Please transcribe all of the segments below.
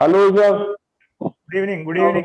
Hello, sir. Good evening. Good evening.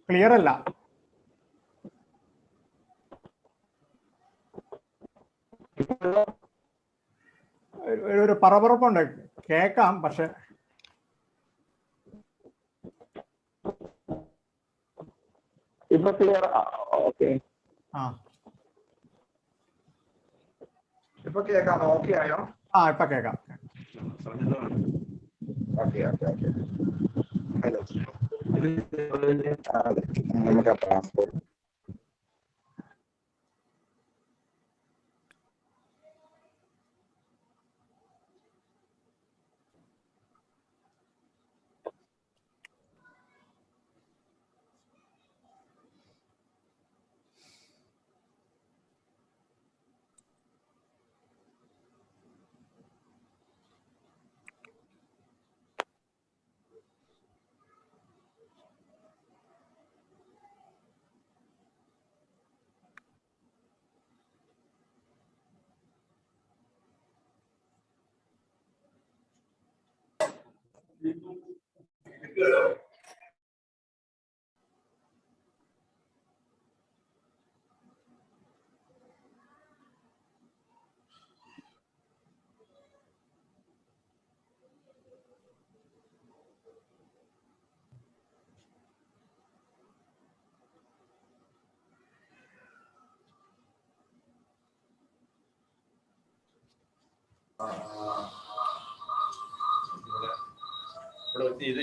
Clear അല്ല. ഒരു പറപറപ്പുണ്ട്, കേക്കാം പക്ഷെ. ഇപ്പൊ ക്ലിയർ. ഓക്കെ, ഇപ്പൊ കേൾക്കാം. ഓക്കെ ആയോ? ഇപ്പൊ കേക്കാം. Okay okay okay. ഹലോ, നമുക്ക് ട്രാൻസ്പോർട്ട്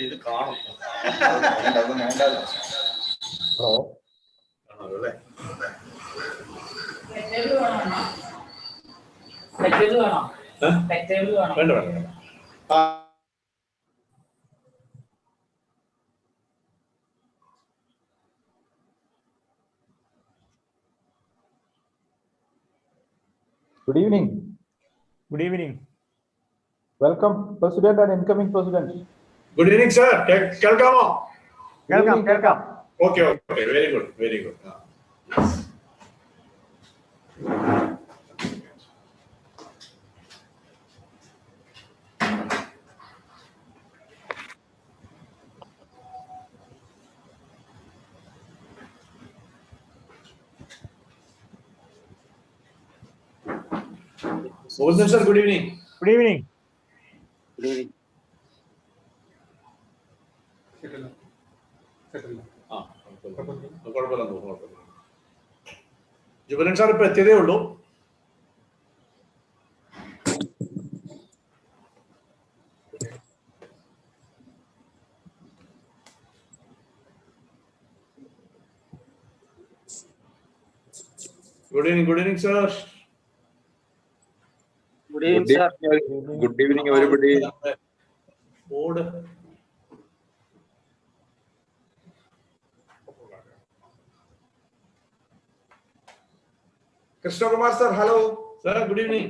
ഇത് കാണും. വേണ്ട വേണ്ട. good evening. Good evening. Welcome, President and incoming President. Good evening sir. കേൾക്കാമോ? കേൾക്കാം. Okay okay, very good very good. Sir, good evening. Good evening. ജുബലൻ സാർ ഇപ്പൊ എത്തിയതേ ഉള്ളൂ. Good evening sir. Good evening, sir. Good evening, everybody. Board. Krishna Kumar sir, hello. Sir, good evening.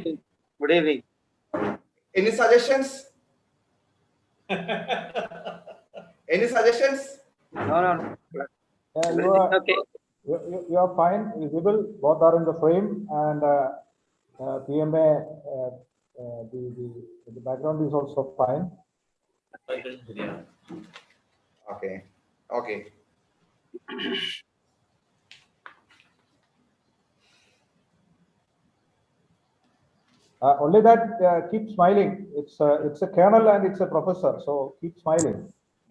Good evening. Any suggestions? Any suggestions? No. You are, Okay. you are fine, visible, both are in the frame, and PMA, the background is also fine. Okay. Only that, keep smiling. It's a colonel and it's a professor, so keep smiling.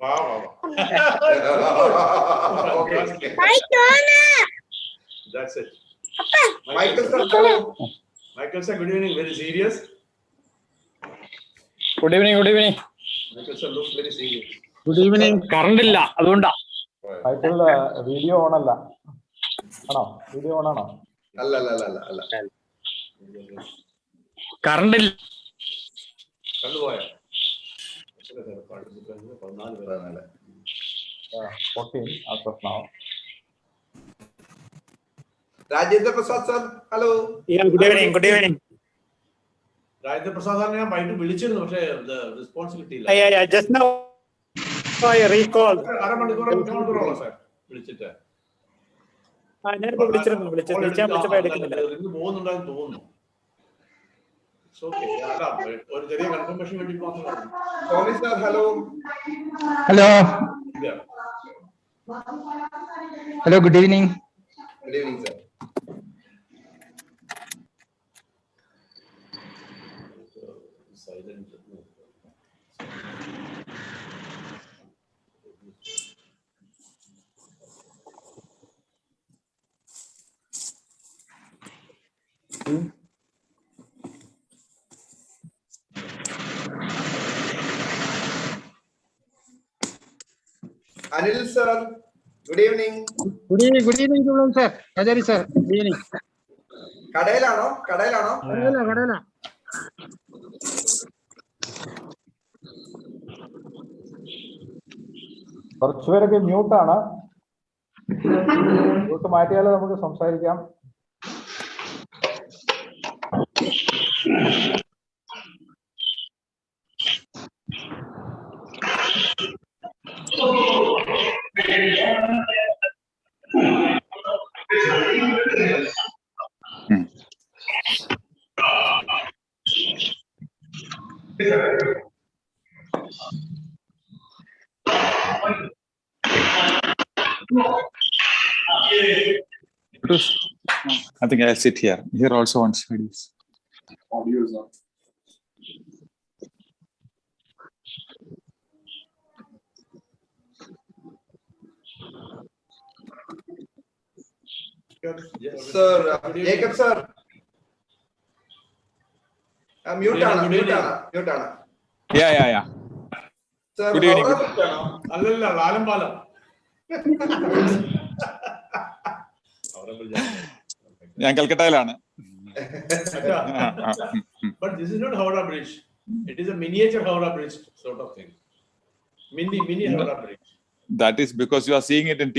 Wow. Okay. That's it. Michael sir, hello. Michael sir, good evening. Very serious. Good evening. Michael sir looks very serious. Good evening. Current ഇല്ല, അതുകൊണ്ടാ. Title video on alla. Ano? Video on ano? Allah. Current കണ്ടുപോയോ? 14 as of now. Rajendra Prasad sir, hello. Yeah, good evening. Good evening. Rajendra Prasad സാറിനെ ഞാൻ വൈകിട്ട് വിളിച്ചിരുന്നു, പക്ഷേ response കിട്ടിയില്ല. Yeah. Just now I recall. അരമണിക്കൂറോളം sir വിളിച്ചിട്ട് ഞാനിപ്പോ വിളിച്ചിരുന്നു. വിളിച്ചപ്പോ എടുക്കുന്നില്ല. റിംഗ് പോകുന്നുണ്ടാന്ന് തോന്നുന്നു. ഒരു ചെറിയ കൺഫർമേഷൻ വേണ്ടി മാത്രമാണ്. Tony sir, hello. Hello. Hello, good evening. Good evening sir. Silent. Anil sir, good evening. Good evening, sir. Ajari sir. Good evening. കടയിലാണോ? Kadala. കുറച്ചുപേരൊക്കെ മ്യൂട്ടാണ്. മ്യൂട്ട് മാറ്റിയാലേ നമുക്ക് സംസാരിക്കാം. I think I'll sit here. Here also on studies. Audio is on. Sir, Jacob sir. Mute ആണ്. Yeah. Sir, Good evening. അല്ലല്ല, ലാലംപാലം. ഞാൻ കൽക്കട്ടയിലാണ്. But this is not Howrah Bridge. It is a miniature Howrah Bridge sort of thing. Mini Howrah Bridge. That is because you are seeing it in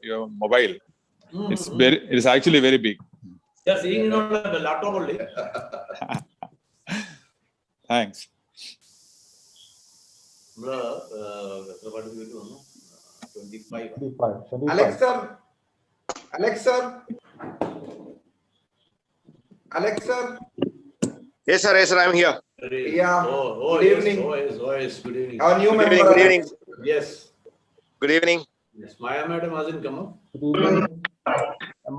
your mobile. It is actually very big. Yeah, seeing it on the laptop only. Thanks. എത്ര പാട്ട് വന്നു? 25. 25. Alex sir. Yes, sir, I'm here. Yeah. Good evening. Yes, good evening. Our new member. Good evening. Yes. Good evening. Yes, Maya madam hasn't come up. Good evening.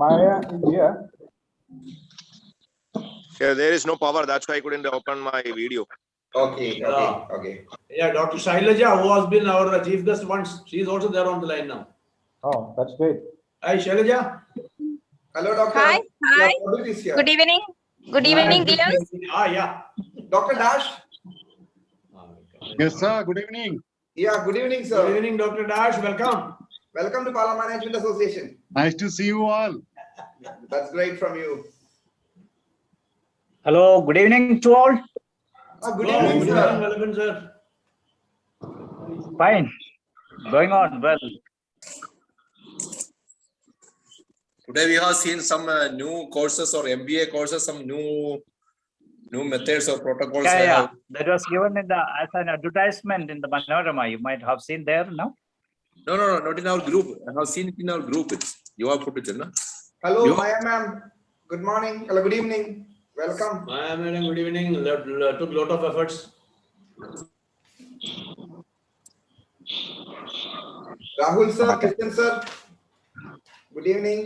Maya is here. Yeah, there is no power. That's why I couldn't open my video. Okay. Yeah, Dr. Shailaja, who has been our chief guest once, she is also there on the line now. Oh, that's great. Hi, Shailaja. Hello, doctor. Hi. Your product is here. Good evening. Good evening, dears. Yeah. Dr. Dash. Yes, sir. Good evening. Yeah, good evening, sir. Good evening, Dr. Dash. Welcome. Welcome to Pala Management Association. Nice to see you all. That's great from you. Hello. Good evening to all. Good evening, Good sir. evening, Melvin, sir. Fine. Going on well. Today we have seen some new courses or MBA courses, some new methods or protocols. Yeah. That was given as an advertisement in the Manorama. You might have seen there, no? No, not in our group. I have seen it in our group. You have put it in, no? Hello, Maya ma'am. Good morning. Hello, good evening. Welcome. Maya madam, good evening. Took lot of efforts. Rahul sir, Krishnan sir. Good evening.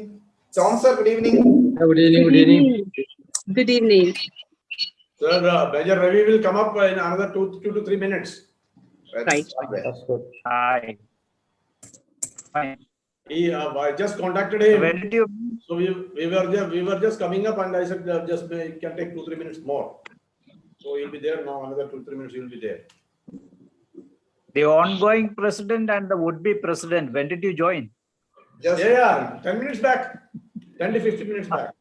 Tom sir, good evening. Good evening. Good evening. Sir, Major Ravi will come up in another 2 to 3 minutes. Right. That's good. Hi. Fine. I just contacted him. When did you? So we were just coming up, and I said just it can take 2-3 minutes more. So he'll be there now. Another 2-3 minutes, he'll be there. The ongoing president and the would-be president, when did you join? Just Yeah, 10 minutes back. 10 to 15 minutes back.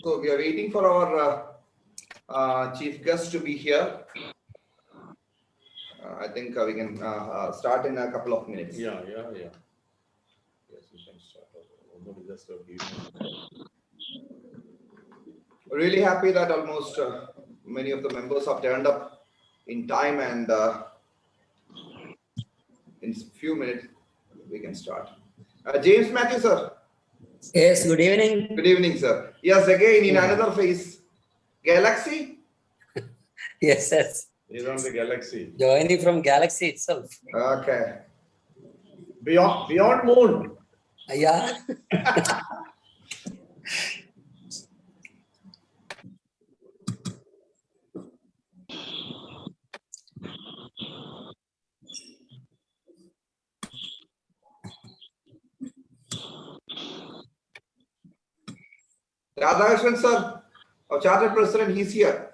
So we are waiting for our chief guest to be here. I think we can start in a couple of minutes. Yeah. Yes, we can start. Nobody just Really happy that almost many of the members have turned up in time, and in a few minutes we can start. James Matthew, sir. Yes, good evening. Good evening, sir. Yes, again in another phase. Galaxy? Yes, yes. He's on the galaxy. Joining from Galaxy itself. Okay. Beyond moon. Yeah. Radhakrishnan, sir, our chartered president, he's here.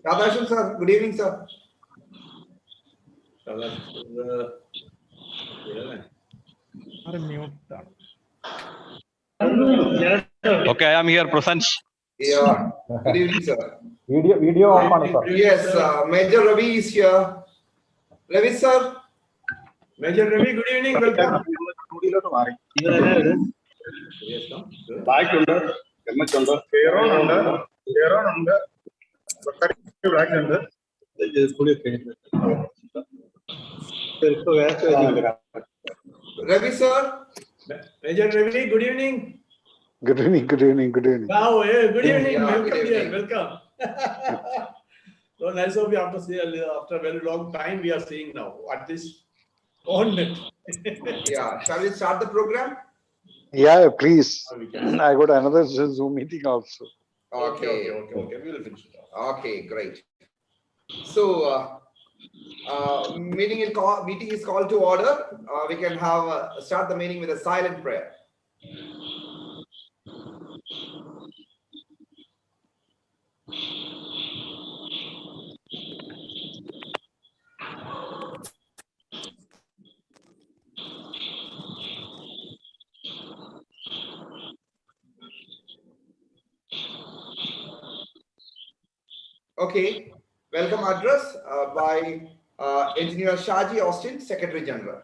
Radhakrishnan, sir, good evening, sir. Okay, I am here present. Yeah. Good evening, sir. Video off ആണ് sir. Yes, Major Ravi is here. Ravi, sir. Major Ravi, good evening. Welcome. Yes, come. Ravi, sir. Major Ravi, good evening. Good evening, good evening, good evening. Now, good evening. Yeah, Welcome good here. evening. Welcome. So nice of you after a very long time we are seeing now. At least on net. Yeah. Shall we start the program? Yeah, please. We can. I got another Zoom meeting also. Okay. Okay. We will finish it off. Okay, great. So, meeting is called to order. We can have start the meeting with a silent prayer. Okay, welcome address by Engineer Shaji Austin, Secretary General.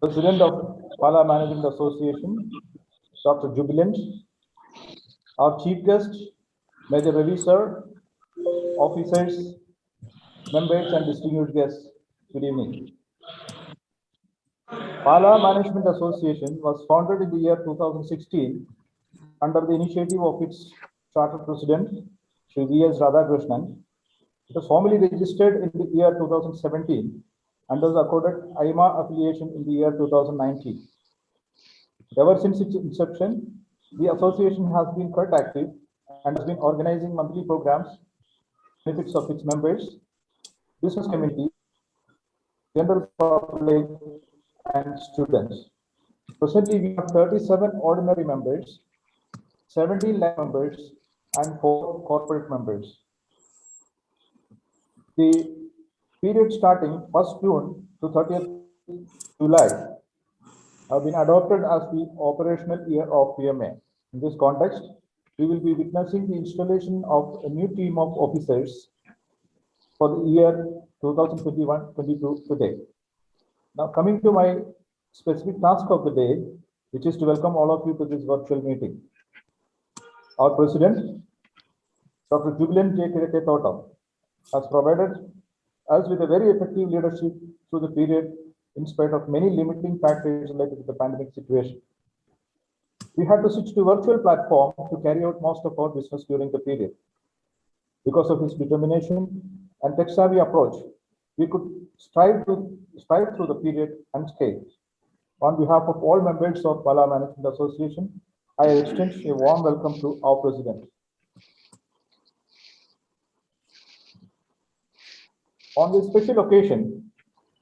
President of Pala Management Association, Dr. Jubilant, our chief guest, Major Ravi sir, officers, members and distinguished guests, good evening. Pala Management Association was founded in the year 2016 under the initiative of its charter president, Shri V.S. Radhakrishnan. It was formally registered in the year 2017 and was accorded IMA affiliation in the year 2019. Ever since its inception, the association has been quite active and has been organizing monthly programs, benefits of its members, business community, general public, and students. Presently, we have 37 ordinary members, 17 lay members, and 4 corporate members. The period starting 1st June to 30th July have been adopted as the operational year of PMA. In this context, we will be witnessing the installation of a new team of officers for the year 2021-22 today. Now coming to my specific task of the day, which is to welcome all of you to this virtual meeting. Our President, Dr. Jubilant J. Kireke Thotam, has provided us with a very effective leadership through the period in spite of many limiting factors related to the pandemic situation. We had to switch to virtual platform to carry out most of our business during the period. Because of his determination and tech-savvy approach, we could strive through the period unscathed. On behalf of all members of Pala Management Association, I extend a warm welcome to our President. On this special occasion,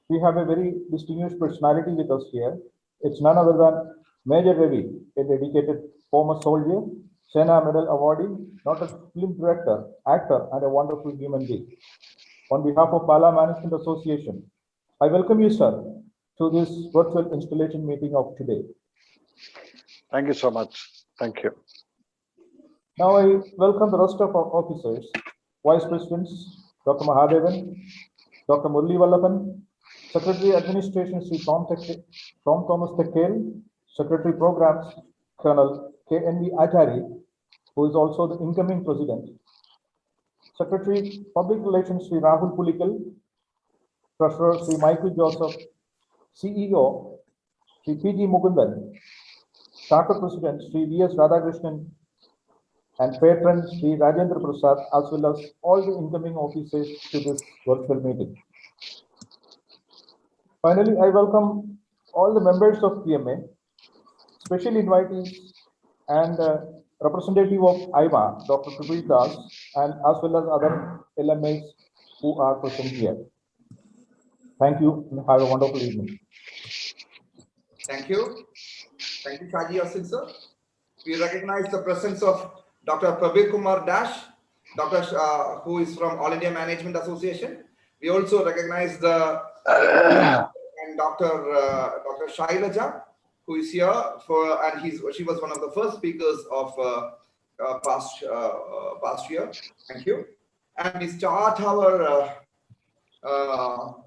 we have a very distinguished personality with us here. It's none other than Major Ravi, a dedicated former soldier, Sena Medal awardee, noted film director, actor, and a wonderful human being. On behalf of Pala Management Association, I welcome you, sir, to this virtual installation meeting of today. Thank you so much. Thank you. Now I welcome the rest of our officers, Vice Presidents, Dr. Mahadevan, Dr. Murli Vallapan, Secretary Administration, Sri Tom Thomas Tekkel, Secretary Programs, Colonel K.N.V. Achari, who is also the incoming President, Secretary Public Relations, Sri Rahul Pulikal, Treasurer, Sri Michael Joseph, CEO, Sri P.G. Mukundan, Charter President, Sri V.S. Radhakrishnan, and Patron, Sri Rajendra Prasad, as well as all the incoming officers to this virtual meeting. Finally, I welcome all the members of PMA, special invitees, and representative of IMA, Dr. Tripul Das, and as well as other LMAs who are present here. Thank you and have a wonderful evening. Thank you. Thank you, Shaji Yasin, sir. We recognize the presence of Dr. Prabir Kumar Dash, who is from All India Management Association. We also recognize the and Dr. Shailaja, who is here and she was one of the first speakers of past year. Thank you. And we start our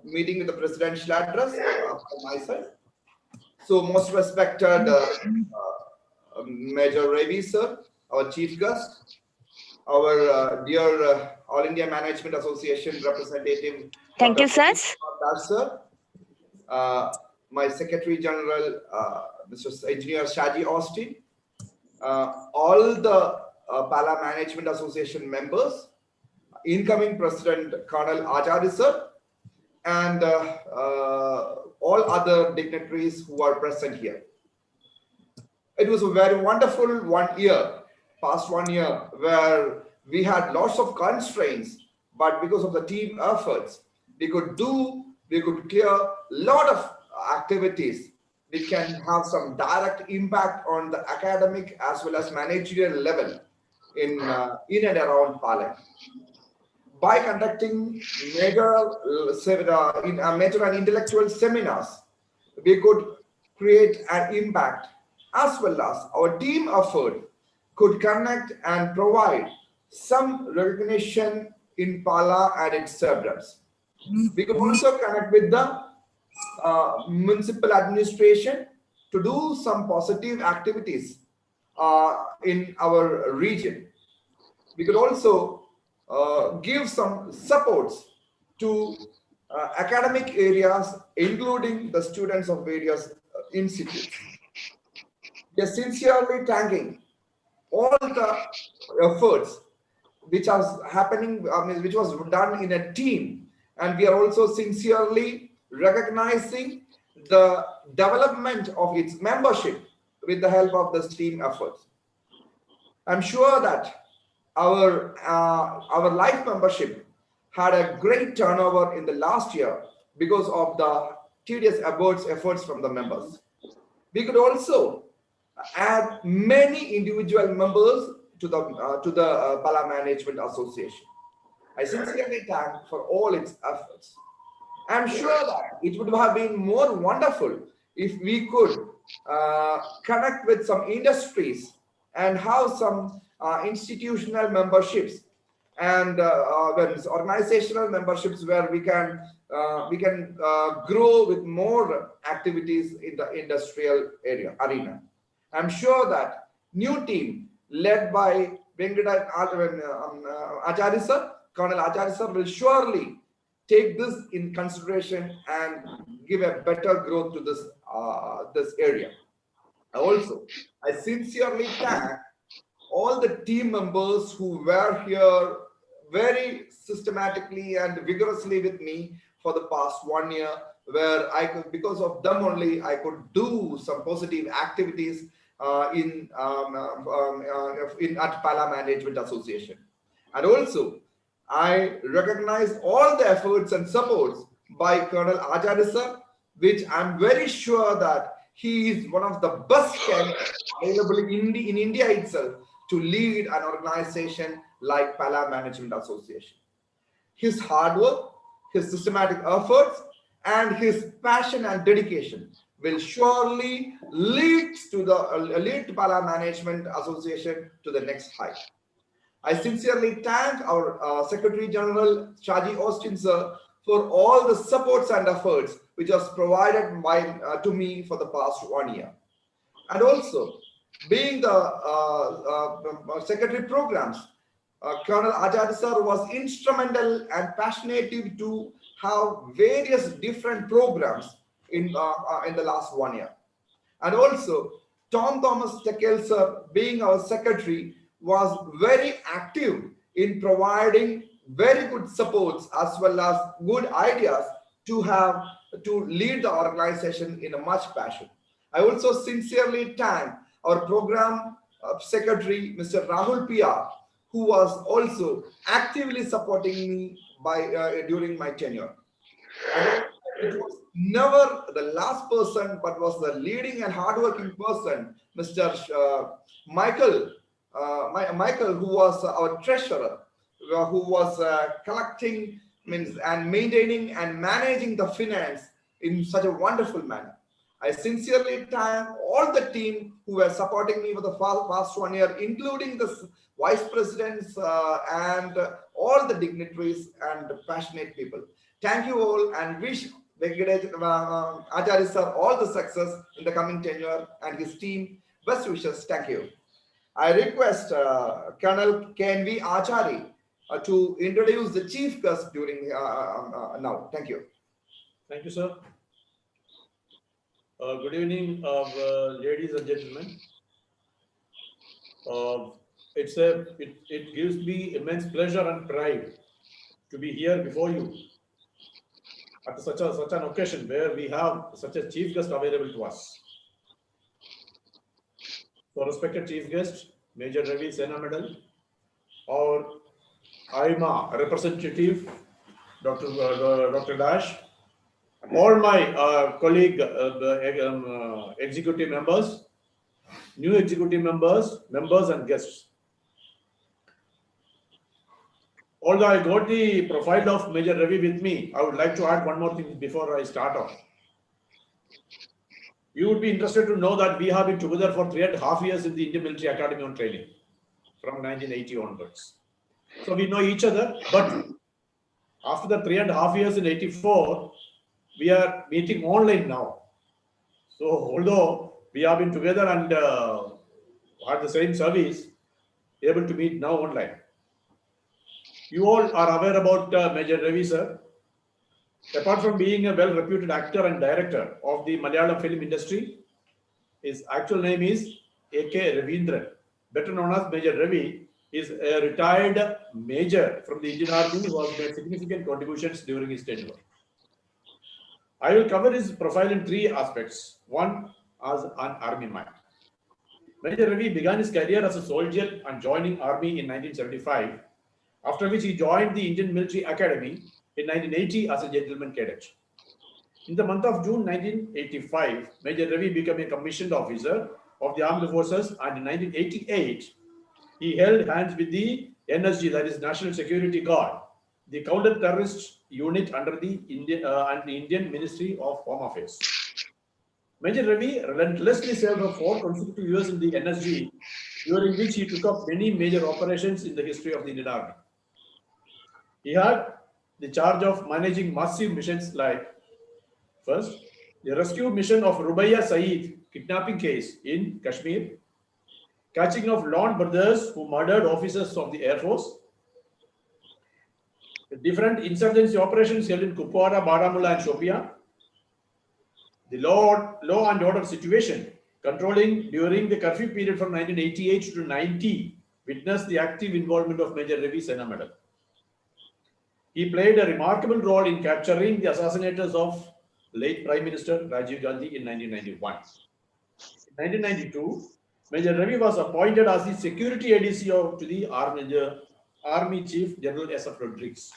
meeting with the presidential address from my side. So most respected Major Ravi, sir, our chief guest, our dear All India Management Association representative. Thank you, sir. Sir. My Secretary General, Mr. Engineer Shaji Austin, all the Pala Management Association members, incoming President Colonel Achari sir, and all other dignitaries who are present here. It was a very wonderful past 1 year, where we had lots of constraints, but because of the team efforts, we could clear a lot of activities which can have some direct impact on the academic as well as managerial level in and around Pala. By conducting major and intellectual seminars, we could create an impact, as well as our team effort could connect and provide some recognition in Pala and its suburbs. We could also connect with the municipal administration to do some positive activities in our region. We could also give some supports to academic areas, including the students of various institutes. We are sincerely thanking all the efforts which was done in a team, and we are also sincerely recognizing the development of its membership with the help of the team efforts. I'm sure that our life membership had a great turnover in the last year because of the tedious efforts from the members. We could also add many individual members to the Pala Management Association. I sincerely thank for all its efforts. I'm sure that it would have been more wonderful if we could connect with some industries and have some institutional memberships and when it's organizational memberships where we can grow with more activities in the industrial arena. I'm sure that new team led by Acharya sir, Colonel Acharya sir will surely take this in consideration and give a better growth to this area. Also, I sincerely thank all the team members who were here very systematically and vigorously with me for the past 1 year, where I could, because of them only, I could do some positive activities at Pala Management Association. And also, I recognize all the efforts and supports by Colonel Acharya sir, which I'm very sure that he is one of the best candidates available in India itself to lead an organization like Pala Management Association. His hard work, his systematic efforts, and his passion and dedication will surely lead Pala Management Association to the next height. I sincerely thank our Secretary General Shaji Austin sir for all the supports and efforts which was provided to me for the past 1 year. And also, being the Secretary Programs, Colonel Acharya sir was instrumental and passionate to have various different programs in the last 1 year. And also, Tom Thomas Tekel sir, being our secretary, was very active in providing very good supports as well as good ideas to lead the organization in a much passion. I also sincerely thank our program secretary, Mr. Rahul PR, who was also actively supporting me during my tenure. And it was never the last person, but was the leading and hardworking person, Mr. Michael, who was our treasurer, who was collecting and maintaining and managing the finance in such a wonderful manner. I sincerely thank all the team who were supporting me for the past 1 year, including the vice presidents and all the dignitaries and passionate people. Thank you all, and wish Acharya sir all the success in the coming tenure and his team. Best wishes. Thank you. I request Colonel KNV Acharya to introduce the chief guest during now. Thank you. Thank you, sir. Good evening, ladies and gentlemen. It gives me immense pleasure and pride to be here before you at such an occasion where we have such a chief guest available to us. So, respected chief guest, Major Ravi Sena Medal, our AIMA representative, Dr. Dash, all my colleague executive members, new executive members and guests. Although I got the profile of Major Ravi with me, I would like to add one more thing before I start off. You would be interested to know that we have been together for 3.5 years in the Indian Military Academy on Training from 1980 onwards. So we know each other, but after the 3.5 years in 84, we are meeting online now. So although we have been together and had the same service, able to meet now online. You all are aware about Major Ravi sir. Apart from being a well-reputed actor and director of the Malayalam film industry, his actual name is A.K. Ravindran, better known as Major Ravi. Is a retired major from the Indian Army who has made significant contributions during his tenure. I will cover his profile in 3 aspects. One, as an army man. Major Ravi began his career as a soldier and joining army in 1975, after which he joined the Indian Military Academy in 1980 as a gentleman cadet. In the month of June 1985, Major Ravi became a commissioned officer of the armed forces, and in 1988, he held hands with the NSG, that is National Security Guard, the counter-terrorist unit under the Indian Ministry of Home Affairs. Major Ravi relentlessly served for 4 consecutive years in the NSG, during which he took up many major operations in the history of the Indian Army. He had the charge of managing massive missions like, first, the rescue mission of Rubaiya Saeed kidnapping case in Kashmir, catching of lone brothers who murdered officers of the Air Force, the different insurgency operations held in Kupwara, Baramulla and Shopia, the law and order situation controlling during the curfew period from 1988 to 90 witnessed the active involvement of Major Ravi Sena Medal. He played a remarkable role in capturing the assassinators of late Prime Minister Rajiv Gandhi in 1991. In 1992, Major Ravi was appointed as the security ADC to the Army Chief General S.F. Rodrigues.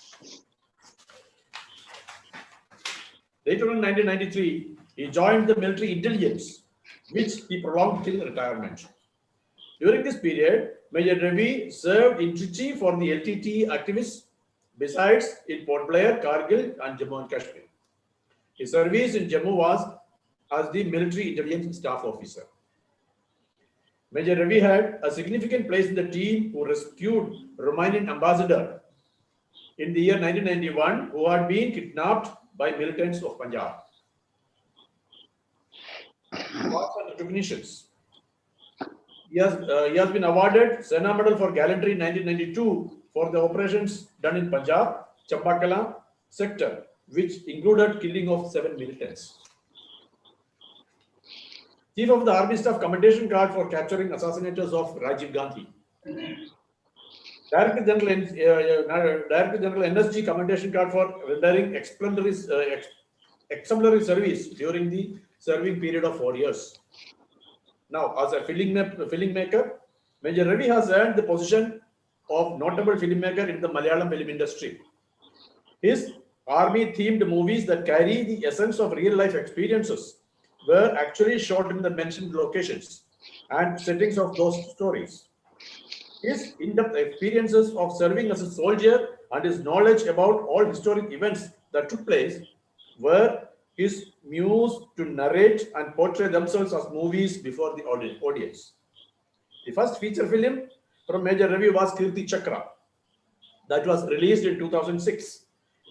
Later in 1993, he joined the military intelligence, which he prolonged till retirement. During this period, Major Ravi served in Trichy for the LTTE activists, besides in Port Blair, Kargil and Jammu and Kashmir. His service in Jammu was as the military intelligence staff officer. Major Ravi had a significant place in the team who rescued Romanian ambassador in the year 1991 who had been kidnapped by militants of Punjab. Awards and recognitions. He has been awarded Sena Medal for Gallantry in 1992 for the operations done in Punjab, Champakala sector, which included killing of 7 militants. Chief of the Army Staff Commendation Card for capturing assassinators of Rajiv Gandhi. Director General NSG Commendation Card for rendering exemplary service during the serving period of 4 years. Now, as a filmmaker, Major Ravi has earned the position of notable filmmaker in the Malayalam film industry. His army-themed movies that carry the essence of real-life experiences were actually shot in the mentioned locations and settings of those stories. His in-depth experiences of serving as a soldier and his knowledge about all historic events that took place were his muse to narrate and portray themselves as movies before the audience. The first feature film from Major Ravi was Kirti Chakra, that was released in 2006.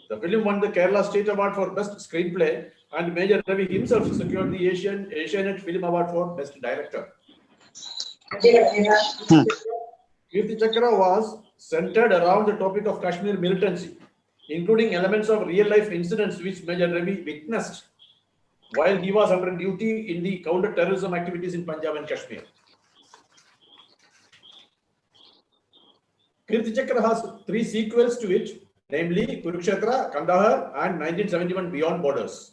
The film won the Kerala State Award for Best Screenplay, and Major Ravi himself secured the Asianet Film Award for Best Director. Kirti Chakra was centered around the topic of Kashmir militancy, including elements of real-life incidents which Major Ravi witnessed while he was under duty in the counter-terrorism activities in Punjab and Kashmir. Kirti Chakra has 3 sequels to it, namely Kurukshetra, Kandahar and 1971 Beyond Borders,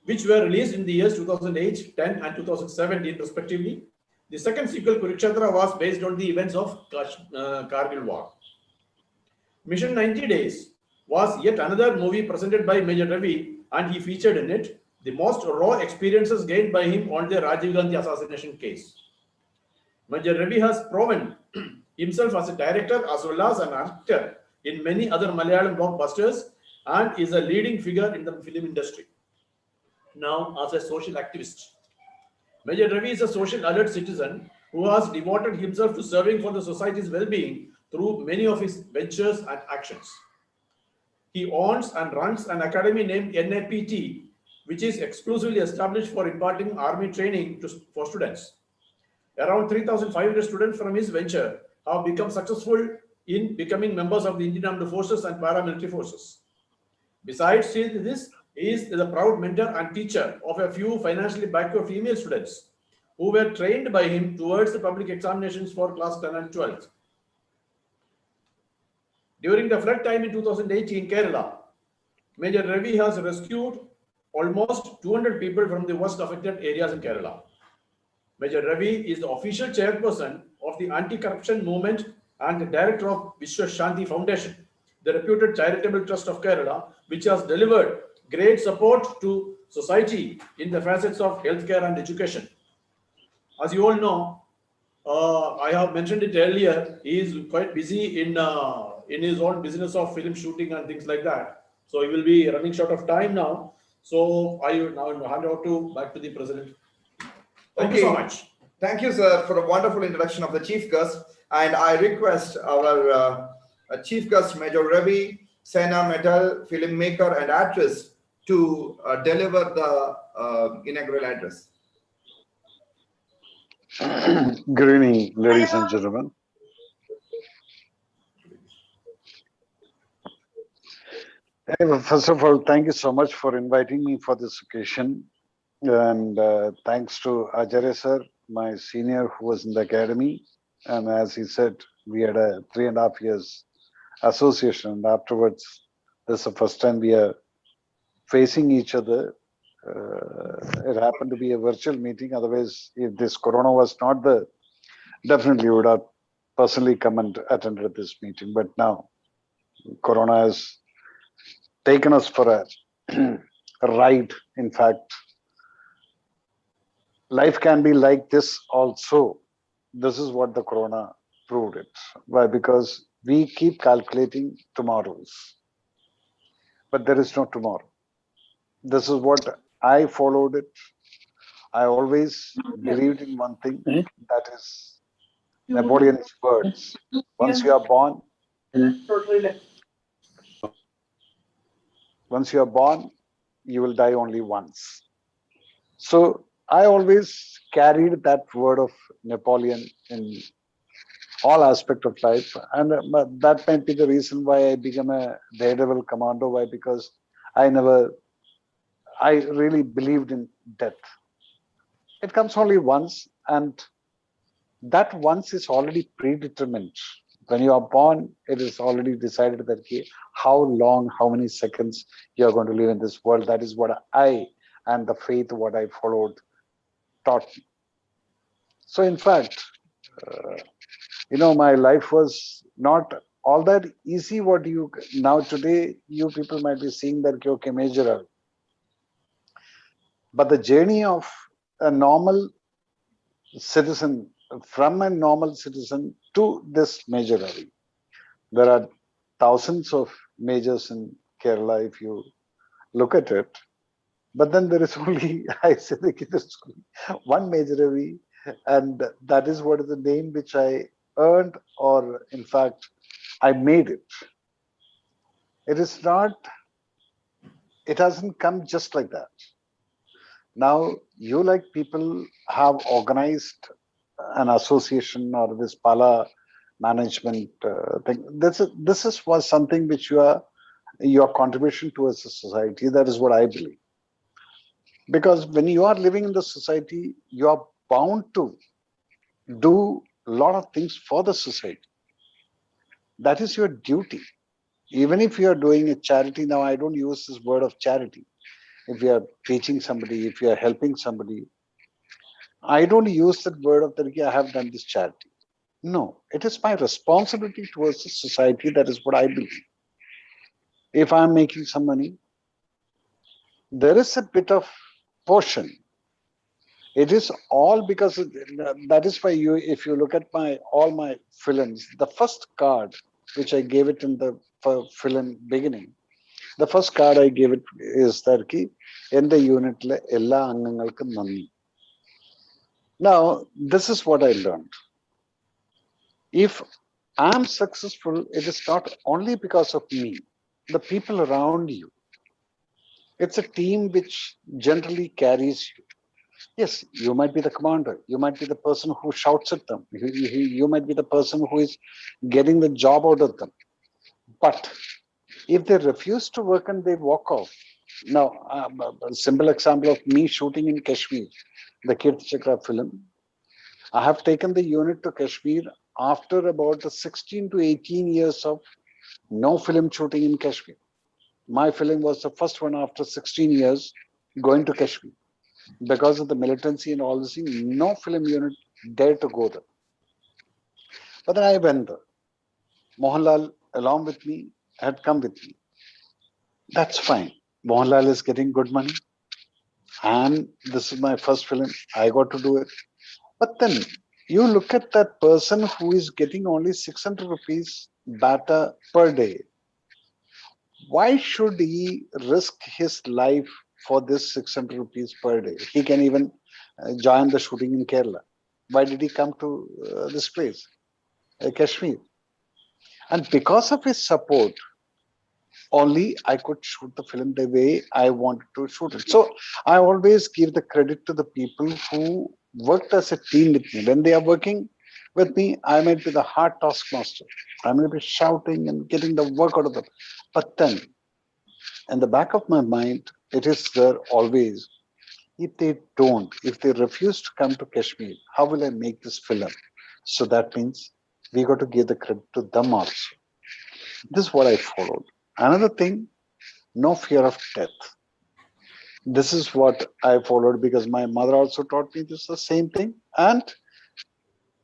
which were released in the years 2008, 10 and 2017 respectively. The second sequel, Kurukshetra, was based on the events of Kargil War. Mission 90 Days was yet another movie presented by Major Ravi, and he featured in it the most raw experiences gained by him on the Rajiv Gandhi assassination case. Major Ravi has proven himself as a director as well as an actor in many other Malayalam blockbusters and is a leading figure in the film industry. Now, as a social activist, Major Ravi is a social alert citizen who has devoted himself to serving for the society's well-being through many of his ventures and actions. He owns and runs an academy named NAPT, which is exclusively established for imparting army training for students. Around 3,500 students from his venture have become successful in becoming members of the Indian Armed Forces and paramilitary forces. Besides this, he is the proud mentor and teacher of a few financially backward female students who were trained by him towards the public examinations for class 10 and 12. During the flood time in 2018 in Kerala, Major Ravi has rescued almost 200 people from the worst affected areas in Kerala. Major Ravi is the official chairperson of the anti-corruption movement and the director of Vishwa Shanti Foundation, the reputed charitable trust of Kerala, which has delivered great support to society in the facets of healthcare and education. As you all know, I have mentioned it earlier, he is quite busy in his own business of film shooting and things like that. So he will be running short of time now. So I will now hand over back to the president. Thank you so much. Thank you, sir, for a wonderful introduction of the chief guest. And I request our Chief Guest Major Ravi, Sena Metal, filmmaker and actress, to deliver the inaugural address. Good evening, ladies and gentlemen. Anyway, first of all, thank you so much for inviting me for this occasion. And thanks to Acharya sir, my senior who was in the academy. And as he said, we had a 3.5 years association. And afterwards, this is the first time we are facing each other. It happened to be a virtual meeting. Otherwise, if this corona was not there, definitely would have personally come and attended this meeting. But now, corona has taken us for a ride. In fact, life can be like this also. This is what the corona proved it. Why? Because we keep calculating tomorrows, but there is no tomorrow. This is what I followed it. I always believed in one thing, that is Napoleon's words. Once you are born, you will die only once. So I always carried that word of Napoleon in all aspects of life. And that might be the reason why I became a daredevil commando. Why? Because I really believed in death. It comes only once, and that once is already predetermined. When you are born, it is already decided that how long, how many seconds you are going to live in this world. That is what I, and the faith what I followed, taught me. So in fact, my life was not all that easy. What you now today, you people might be seeing that okay, major. But the journey of a normal citizen, from a normal citizen to this major Ravi, there are thousands of majors in Kerala if you look at it. But then there is only, I say, there's only one major Ravi, and that is what is the name which I earned, or in fact, I made it. It is not, it hasn't come just like that. Now, you like people have organized an association or this Pala management thing. This was something which your contribution towards the society. That is what I believe. Because when you are living in the society, you are bound to do a lot of things for the society. That is your duty. Even if you are doing a charity, now I don't use this word of charity. If you are teaching somebody, if you are helping somebody, I don't use that word of that I have done this charity. No, it is my responsibility towards the society. That is what I believe. If I'm making some money, there is a bit of portion. It is all because that is why if you look at all my films, the first card which I gave it in the film beginning, the first card I gave it is that in the unit ella angangalkkum nanni. Now, this is what I learned. If I'm successful, it is not only because of me, the people around you. It's a team which generally carries you. Yes, you might be the commander. You might be the person who shouts at them. You might be the person who is getting the job out of them. But if they refuse to work and they walk off. Now, a simple example of me shooting in Kashmir, the Kirti Chakra film. I have taken the unit to Kashmir after about 16 to 18 years of no film shooting in Kashmir. My film was the first one after 16 years going to Kashmir. Because of the militancy and all this thing, no film unit dared to go there. But then I went there. Mohanlal, along with me, had come with me. That's fine. Mohanlal is getting good money. And this is my first film. I got to do it. But then you look at that person who is getting only 600 rupees batter per day. Why should he risk his life for this 600 rupees per day? He can even join the shooting in Kerala. Why did he come to this place, Kashmir? And because of his support, only I could shoot the film the way I wanted to shoot it. So I always give the credit to the people who worked as a team with me. When they are working with me, I might be the hard taskmaster. I might be shouting and getting the work out of them. But then, in the back of my mind, it is there always. If they don't, if they refuse to come to Kashmir, how will I make this film? So that means we got to give the credit to them also. This is what I followed. Another thing, no fear of death. This is what I followed because my mother also taught me this the same thing. And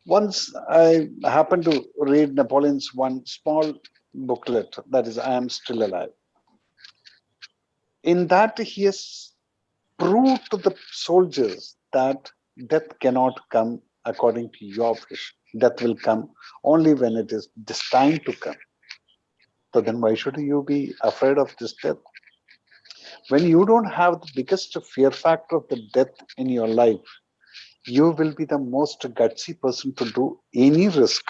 once I happened to read Napoleon's one small booklet, that is, I Am Still Alive. In that, he has proved to the soldiers that death cannot come according to your wish. Death will come only when it is destined to come. So then why should you be afraid of this death? When you don't have the biggest fear factor of the death in your life, you will be the most gutsy person to do any risk,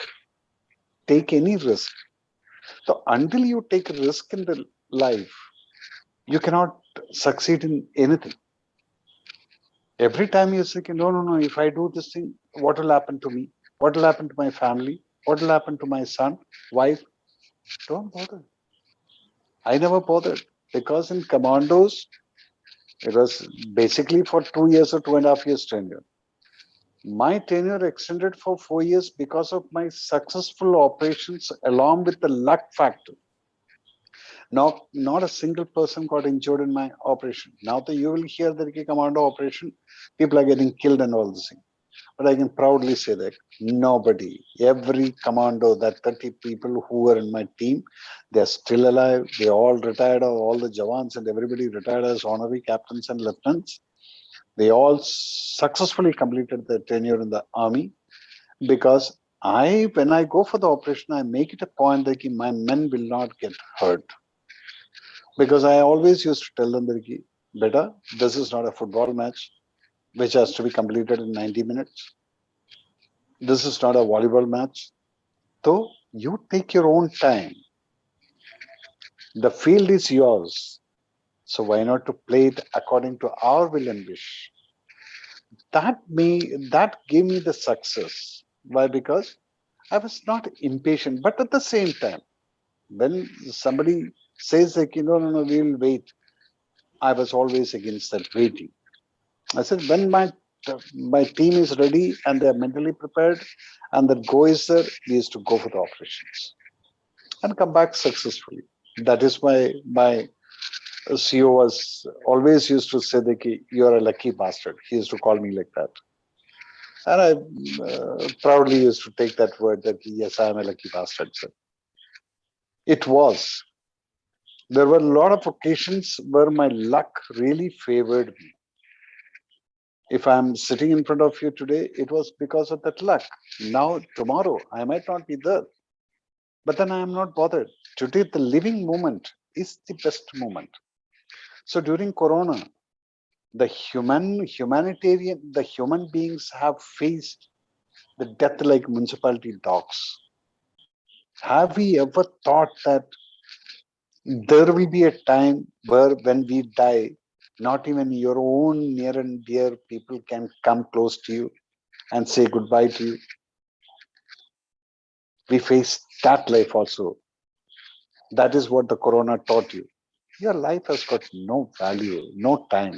take any risk. So until you take a risk in the life, you cannot succeed in anything. Every time you say, no, if I do this thing, what will happen to me? What will happen to my family? What will happen to my son, wife? Don't bother. I never bothered because in commandos, it was basically for 2 years or 2.5 years tenure. My tenure extended for 4 years because of my successful operations along with the luck factor. Now, not a single person got injured in my operation. Now that you will hear the commando operation, people are getting killed and all this thing. But I can proudly say that nobody, every commando, that 30 people who were in my team, they're still alive. They all retired, all the Jawans and everybody retired as honorary captains and lieutenants. They all successfully completed their tenure in the army because when I go for the operation, I make it a point that my men will not get hurt. Because I always used to tell them, beta, this is not a football match which has to be completed in 90 minutes. This is not a volleyball match. So you take your own time. The field is yours. So why not to play it according to our will and wish? That gave me the success. Why? Because I was not impatient, but at the same time, when somebody says like, no, we will wait, I was always against that waiting. I said, when my team is ready and they're mentally prepared and the go is there, we used to go for the operations and come back successfully. That is why my CEO was always used to say that you're a lucky bastard. He used to call me like that. And I proudly used to take that word that yes, I am a lucky bastard, sir. It was. There were a lot of occasions where my luck really favored me. If I'm sitting in front of you today, it was because of that luck. Now, tomorrow, I might not be there. But then I am not bothered. Today, the living moment is the best moment. So during Corona, the human beings have faced the death like municipality dogs. Have we ever thought that there will be a time where when we die, not even your own near and dear people can come close to you and say goodbye to you? We face that life also. That is what the Corona taught you. Your life has got no value, no time.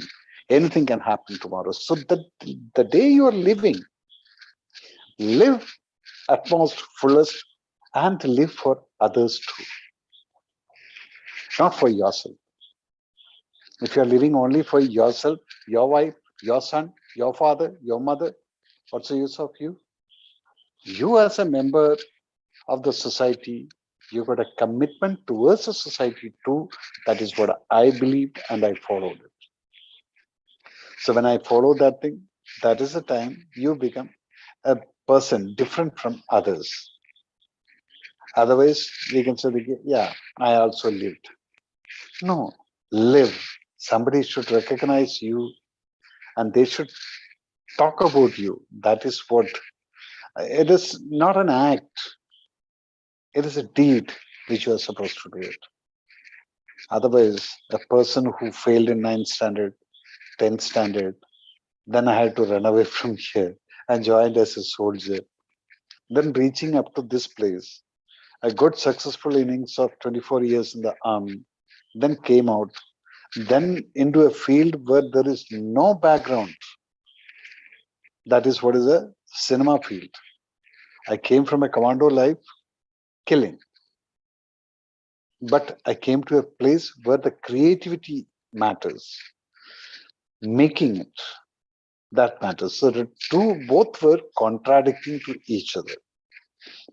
Anything can happen tomorrow. So the day you are living, live at most fullest and live for others too. Not for yourself. If you're living only for yourself, your wife, your son, your father, your mother, what's the use of you? You as a member of the society, you got a commitment towards the society too. That is what I believed and I followed it. So when I follow that thing, that is the time you become a person different from others. Otherwise, we can say, yeah, I also lived. No, live. Somebody should recognize you and they should talk about you. That is what, it is not an act. it is a deed which you are supposed to do it. Otherwise, a person who failed in 9th standard, 10th standard, then I had to run away from here and joined as a soldier. Then reaching up to this place, I got successful innings of 24 years in the army, then came out, then into a field where there is no background. That is what is a cinema field. I came from a commando life, killing. But I came to a place where the creativity matters. Making it, that matters. So the both were contradicting to each other.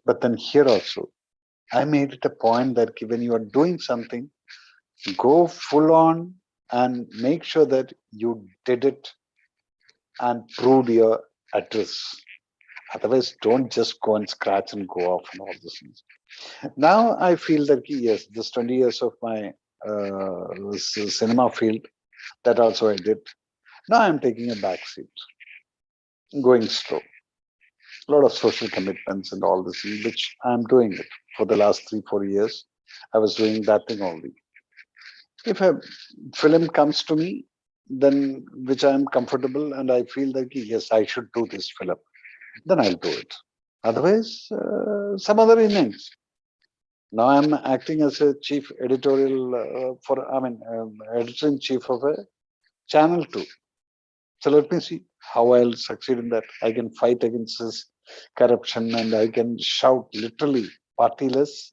But then here also, I made it a point that when you are doing something, go full on and make sure that you did it and proved your address. Otherwise, don't just go and scratch and go off and all these things. Now I feel that yes, this 20 years of my cinema field, that also I did. Now I'm taking a back seat, going slow. A lot of social commitments and all this, which I'm doing it for the last 3-4 years. I was doing that thing only. If a film comes to me, then which I'm comfortable and I feel that yes, I should do this film, then I'll do it. Otherwise, some other innings. Now I'm acting as a chief editorial editor-in-chief of a channel 2. So let me see how I'll succeed in that. I can fight against this corruption and I can shout literally partyless,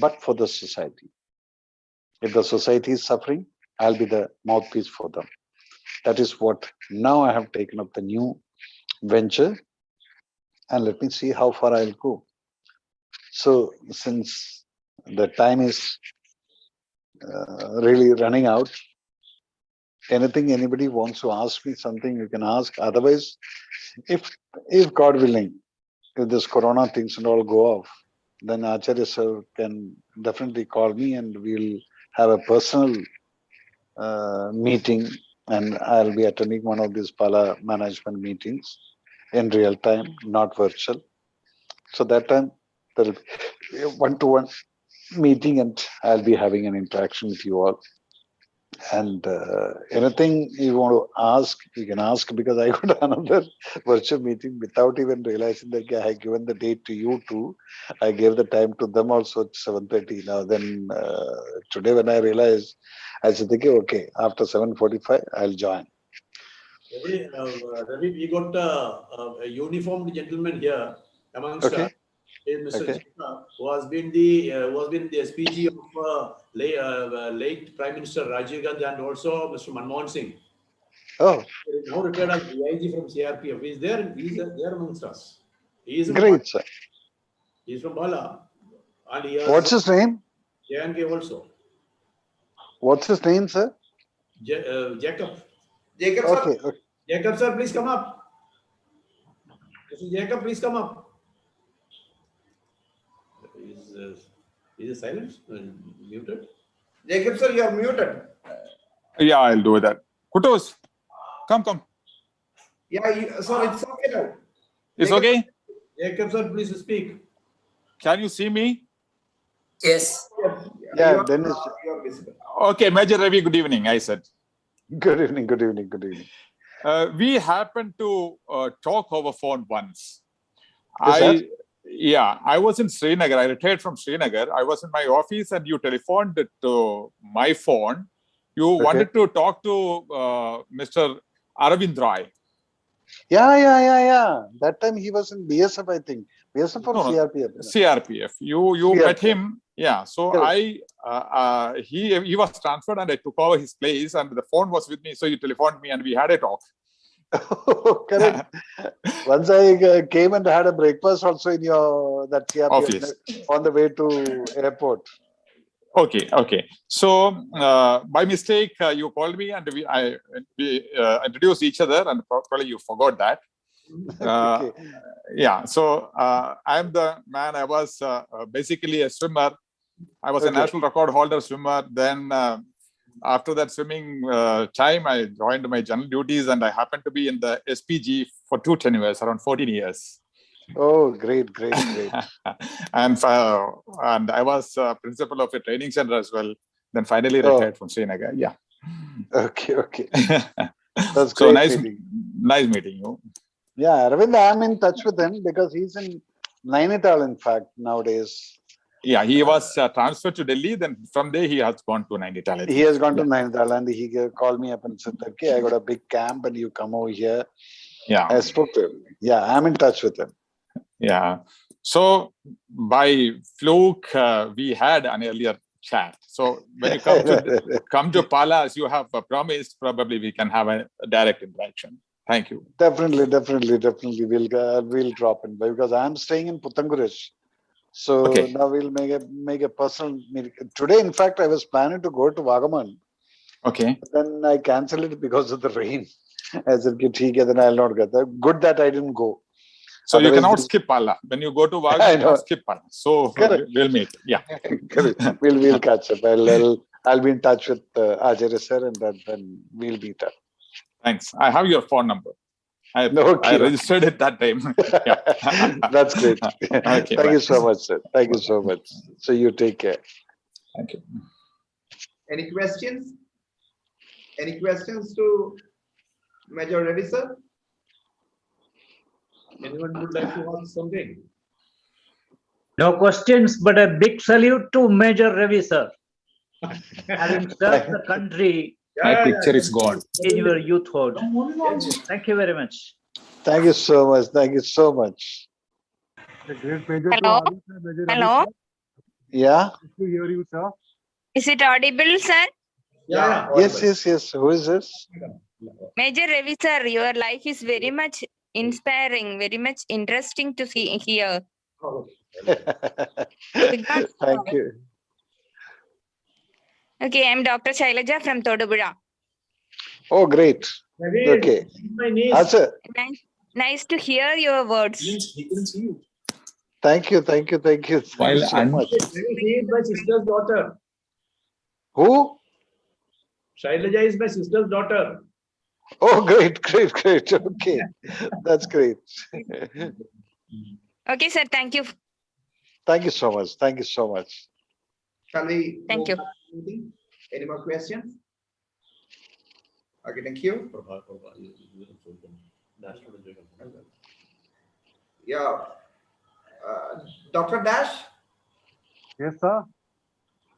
but for the society. If the society is suffering, I'll be the mouthpiece for them. That is what now I have taken up the new venture, and let me see how far I'll go. So since the time is really running out, anything anybody wants to ask me something, you can ask. Otherwise, if God willing, if this corona things and all go off, then Acharya sir can definitely call me and we'll have a personal meeting, and I'll be attending one of these Pala management meetings in real time, not virtual. So that time there will be a one-to-one meeting and I'll be having an interaction with you all. And anything you want to ask, you can ask, because I got another virtual meeting without even realizing that I had given the date to you too. I gave the time to them also at 7:30. Now then today when I realized, I said, okay, after 7:45, I'll join. Ravi, we got a uniformed gentleman here amongst us. Mr. Chika, who has been the SPG of late Prime Minister Rajiv Gandhi and also Mr. Manmohan Singh. Oh, now retired as DIG from CRPF. He's there amongst us. He is great, sir. He's from Bala. And he has what's his name? JNK also. What's his name, sir? Jacob. Jacob, okay, sir. Okay. Jacob, sir, please come up. Mr. Jacob, please come up. Is it silent? Muted? Jacob, sir, you are muted. Yeah, I'll do that. Kutos, come. Yeah, sir, it's okay now. It's Jacob, okay? Jacob, sir, please speak. Can you see me? Yes. Yeah, Dennis. You are visible. Okay, Major Ravi, good evening, I said. Good evening. We happened to talk over phone once. I was in Srinagar. I retired from Srinagar. I was in my office and you telephoned to my phone. You wanted to talk to Mr. Aravind Roy. Yeah. That time he was in BSF, I think. BSF or CRPF? CRPF. You met him. Yeah. So he was transferred and I took over his place and the phone was with me. So you telephoned me and we had a talk. Correct. Once I came and had a breakfast also in your CRPF office on the way to airport. Okay. So by mistake, you called me and we introduced each other, and probably you forgot that. Yeah. So I'm the man. I was basically a swimmer. I was a national record holder swimmer. Then after that swimming time, I joined my general duties, and I happened to be in the SPG for 2 tenures, around 14 years. Oh, great, great, great. and I was principal of a training center as well. Then finally Oh. retired from Srinagar. Yeah. Okay, okay. That's So great nice meeting you. Yeah, Aravind, I'm in touch with him because he's in Nainital, in fact, nowadays. Yeah, he was transferred to Delhi. Then from there he has gone to Nainital. I He think. has gone to Nainital and he called me up and said, okay, I got a big camp and you come over here. Yeah. I spoke to him. Yeah, I'm in touch with him. Yeah. So by fluke, we had an earlier chat. So when you come to Pala, as you have promised, probably we can have a direct interaction. Thank you. Definitely. We'll drop in because I'm staying in Puttangurish. So Okay. now we'll make a personal meeting. Today, in fact, I was planning to go to Vagaman. Okay. But then I canceled it because of the rain. I said, then I'll not get there. Good that I didn't go. So you Otherwise, cannot skip Pala. When you go to Vaga, I you know. cannot skip Pala. So Correct. we'll meet. Yeah. We'll catch up. I'll be in touch with Acharya sir and then we'll meet up. Thanks. I have your phone number. I Okay. registered it that time. Yeah. That's great. Okay, Thank bye. you so much, sir. Thank you so much. So you take care. Thank you. Any questions? Any questions to Major Reddy, sir? Anyone would like to ask something? No questions, but a big salute to Major Ravi, sir. Having served the country My picture is gone. in your youthhood. Thank you very much. Thank you so much. Thank you so much. A great pleasure Hello? to have you, sir, Major Ravi, Hello? sir. Yeah. Good to hear you, sir. Is it audible, sir? Yeah. Yes. Who is this? Major Ravi, sir, your life is very much inspiring, very much interesting to see here. Thank you. Okay, I'm Dr. Shailaja from Todupuzha. Oh, great. Okay. My niece. Acha, Nice to hear your words. He couldn't see you. thank you. Thank you so much. He is my sister's daughter. Who? Shailaja is my sister's daughter. Oh, great. Okay. That's great. Okay, sir, thank you. Thank you so much. Shall we? Thank move you. back to the meeting? Any more questions? Okay, thank you. Yeah. Dr. Dash? Yes, sir.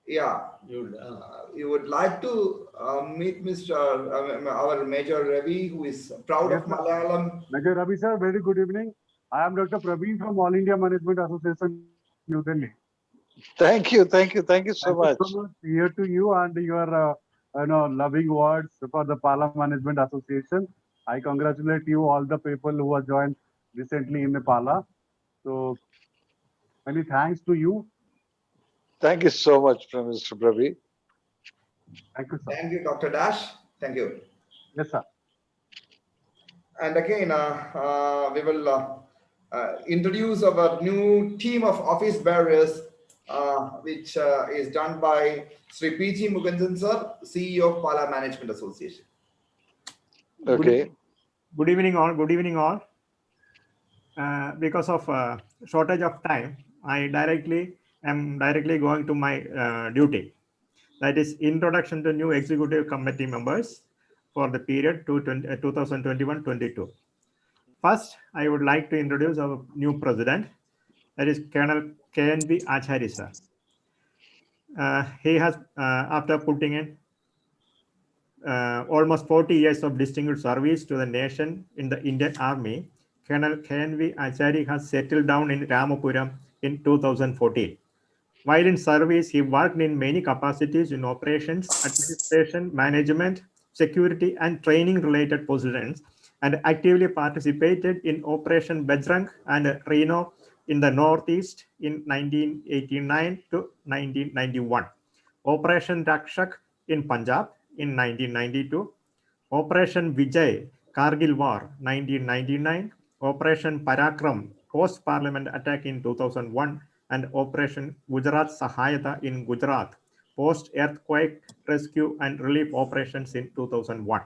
Yeah. You would like to meet our Major Ravi, who is proud Yes, of sir. Malayalam. Major Ravi, sir, very good evening. I am Dr. Praveen from All India Management Association, New Delhi. Thank you so Thank much. you so much here to you and your loving words for the Pala Management Association. I congratulate you, all the people who have joined recently in the Pala. So many thanks to you. Thank you so much, Mr. Pravi. Thank you, sir. Thank you, Dr. Dash. Thank you. Yes, sir. And again, we will introduce our new team of office bearers, which is done by Sri P.G. Mukundan sir, CEO of Pala Management Association. Okay. Good evening all. Good evening all. Because of shortage of time, I am directly going to my duty. That is introduction to new executive committee members for the period 2021-22. First, I would like to introduce our new president, that is Colonel KNV Acharya sir. He has, after putting in almost 40 years of distinguished service to the nation in the Indian Army, Colonel KNV Acharya has settled down in Ramapuram in 2014. While in service, he worked in many capacities in operations, administration, management, security, and training related positions, and actively participated in Operation Bajrang and Reno in the Northeast in 1989 to 1991, Operation Rakshak in Punjab in 1992, Operation Vijay, Kargil War, 1999, Operation Parakram, post-parliament attack in 2001, and Operation Gujarat Sahayata in Gujarat post-earthquake rescue and relief operations in 2001.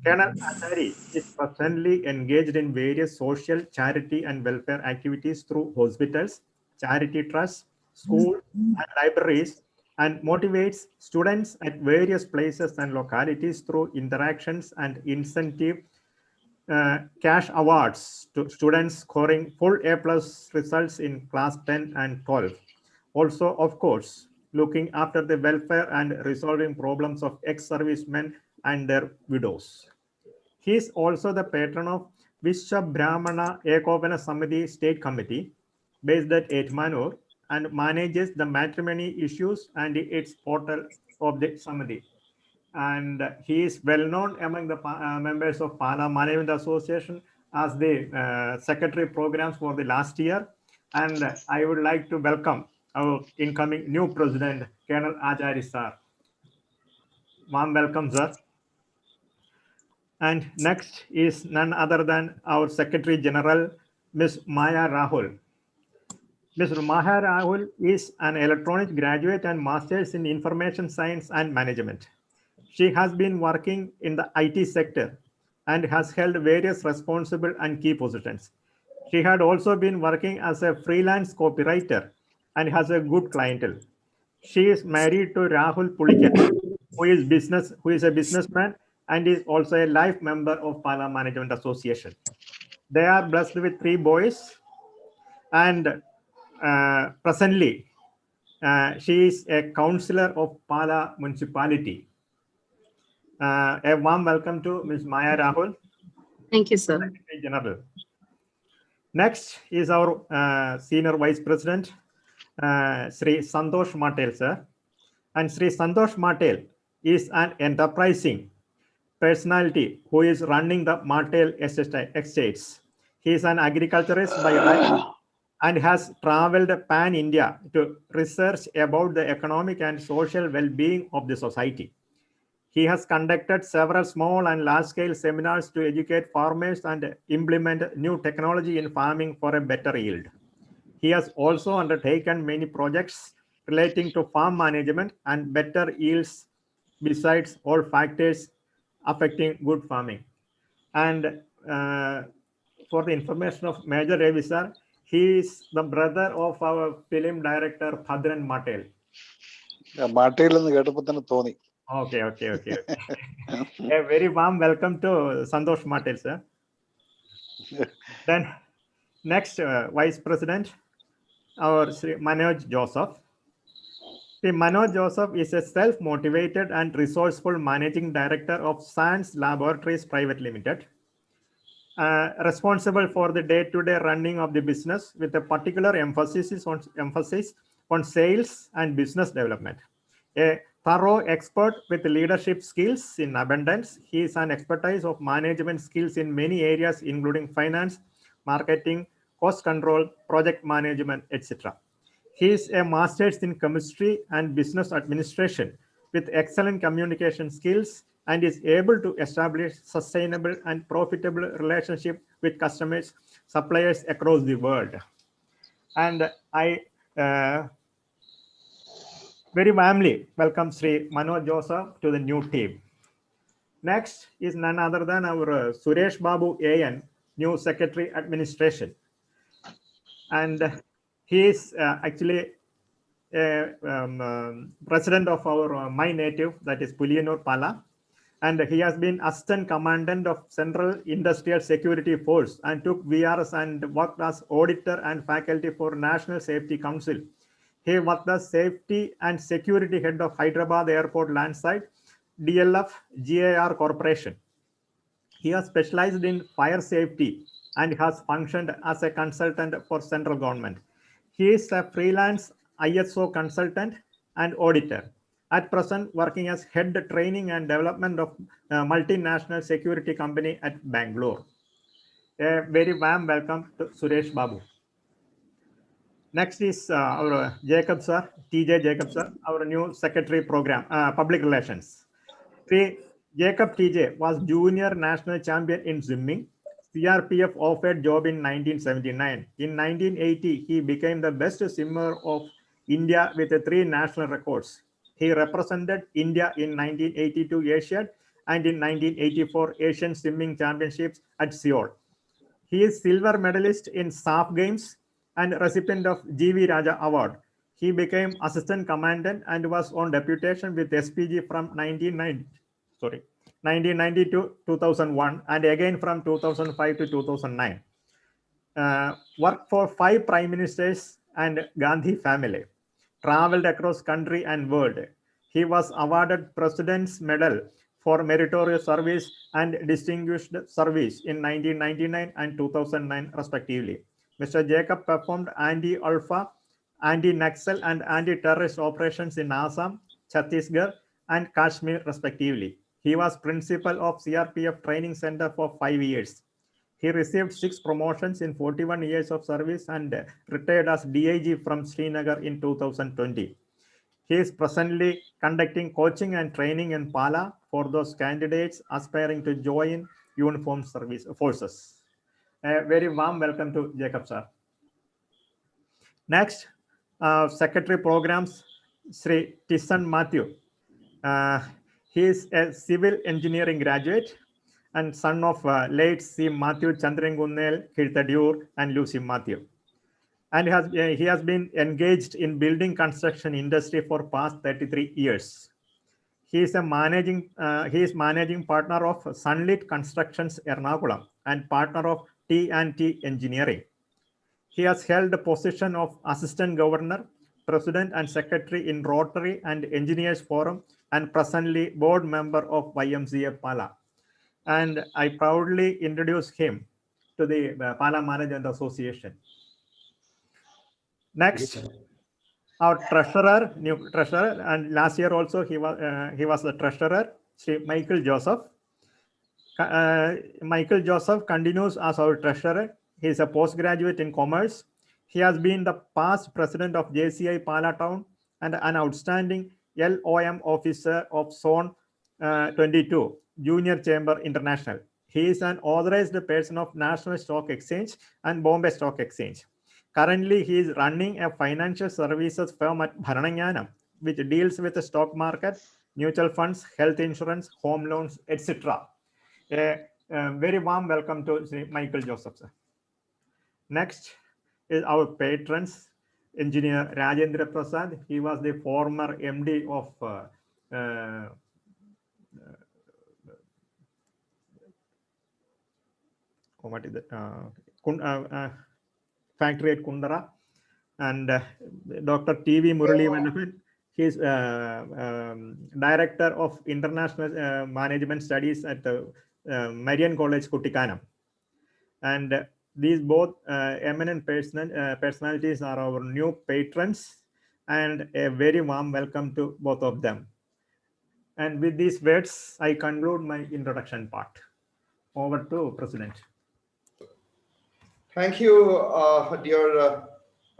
Colonel Achari is presently engaged in various social, charity, and welfare activities through hospitals, charity trusts, schools, and libraries, and motivates students at various places and localities through interactions and incentive cash awards to students scoring full A+ results in class 10 and 12. Also, of course, looking after the welfare and resolving problems of ex-servicemen and their widows. He is also the patron of Vishwa Brahmana Ekopana Samiti State Committee based at Etmanur and manages the matrimony issues and its portal of the Samiti. And he is well known among the members of Pala Management Association as the secretary programs for the last year. And I would like to welcome our incoming new president, Colonel Achari sir. Warm welcome, sir. And next is none other than our Secretary General, Ms. Maya Rahul. Ms. Maya Rahul is an electronics graduate and master's in information science and management. She has been working in the IT sector and has held various responsible and key positions. She had also been working as a freelance copywriter and has a good clientele. She is married to Rahul Pulikat, who is a businessman and is also a life member of Pala Management Association. They are blessed with 3 boys, and presently she is a councillor of Pala municipality. A warm welcome to Ms. Maya Rahul. Thank you, sir. Secretary General. Next is our Senior Vice President, Sri Santosh Matel, sir. And Sri Santosh Matel is an enterprising personality who is running the Matel Estates. He is an agriculturist by right and has traveled pan-India to research about the economic and social well-being of the society. He has conducted several small and large-scale seminars to educate farmers and implement new technology in farming for a better yield. He has also undertaken many projects relating to farm management and better yields, besides all factors affecting good farming. And for the information of Major Ravi sir, he is the brother of our film director Bhadran Matel. Okay. A very warm welcome to Santosh Matel, sir. Then next Vice President, our Sri Manoj Joseph. Sri Manoj Joseph is a self-motivated and resourceful managing director of SANS Laboratories Private Limited, responsible for the day-to-day running of the business with a particular emphasis on sales and business development. A thorough expert with leadership skills in abundance, he is an expertise of management skills in many areas, including finance, marketing, cost control, project management, etc. He is a master's in chemistry and business administration with excellent communication skills and is able to establish sustainable and profitable relationship with customers, suppliers across the world. And I very warmly welcome Sri Manoj Joseph to the new team. Next is none other than our Suresh Babu AN, new Secretary Administration. And he is actually president of our my native, that is Puliyanur Pala. And he has been Assistant Commandant of Central Industrial Security Force and took VRS and worked as auditor and faculty for National Safety Council. He worked as Safety and Security Head of Hyderabad Airport Landside, DLF GAR Corporation. He has specialized in fire safety and has functioned as a consultant for central government. He is a freelance ISO consultant and auditor, at present working as head training and development of a multinational security company at Bangalore. A very warm welcome to Suresh Babu. Next is our Jacob sir, TJ Jacob sir, our new Secretary Program, Public Relations. Jacob TJ was junior national champion in swimming. CRPF offered job in 1979. In 1980, he became the best swimmer of India with 3 national records. He represented India in 1982 Asiad and in 1984 Asian Swimming Championships at Seoul. He is silver medalist in SAF Games and recipient of G.V. Raja Award. He became assistant commandant and was on deputation with SPG from 1990 to 2001 and again from 2005 to 2009. Worked for 5 prime ministers and Gandhi family. Traveled across country and world. He was awarded President's Medal for Meritorious Service and Distinguished Service in 1999 and 2009 respectively. Mr. Jacob performed anti-Alpha, anti-Naxal and anti-terrorist operations in Assam, Chhattisgarh and Kashmir respectively. He was principal of CRPF Training Center for 5 years. He received 6 promotions in 41 years of service and retired as DIG from Srinagar in 2020. He is presently conducting coaching and training in Pala for those candidates aspiring to join uniformed service forces. A very warm welcome to Jacob, sir. Next, Secretary Programs, Sri Tissan Matthew. He is a civil engineering graduate and son of late C. Matthew Chandrangunnel Kirthadur and Lucy Matthew. And he has been engaged in building construction industry for past 33 years. He is managing partner of Sunlit Constructions Ernakulam and partner of T&T Engineering. He has held the position of Assistant Governor, President and Secretary in Rotary and Engineers Forum and presently board member of YMCA Pala. And I proudly introduce him to the Pala Management Association. Next, our treasurer, new treasurer, and last year also he was the treasurer, Sri Michael Joseph. Michael Joseph continues as our treasurer. He is a postgraduate in commerce. He has been the past president of JCI Pala Town and an outstanding LOM officer of Zone 22, Junior Chamber International. He is an authorized person of National Stock Exchange and Bombay Stock Exchange. Currently, he is running a financial services firm at Bharananyanam, which deals with the stock market, mutual funds, health insurance, home loans, etc. A very warm welcome to Michael Joseph, sir. Next is our patrons, Engineer Rajendra Prasad. He was the former MD of what is it? Factory at Kundara, and Dr. T.V. Murali Vallabhan. He is Director of International Management Studies at Marian College, Kuttikanam. And these both eminent personalities are our new patrons, and a very warm welcome to both of them. And with these words, I conclude my introduction part. Over to President. Thank you, dear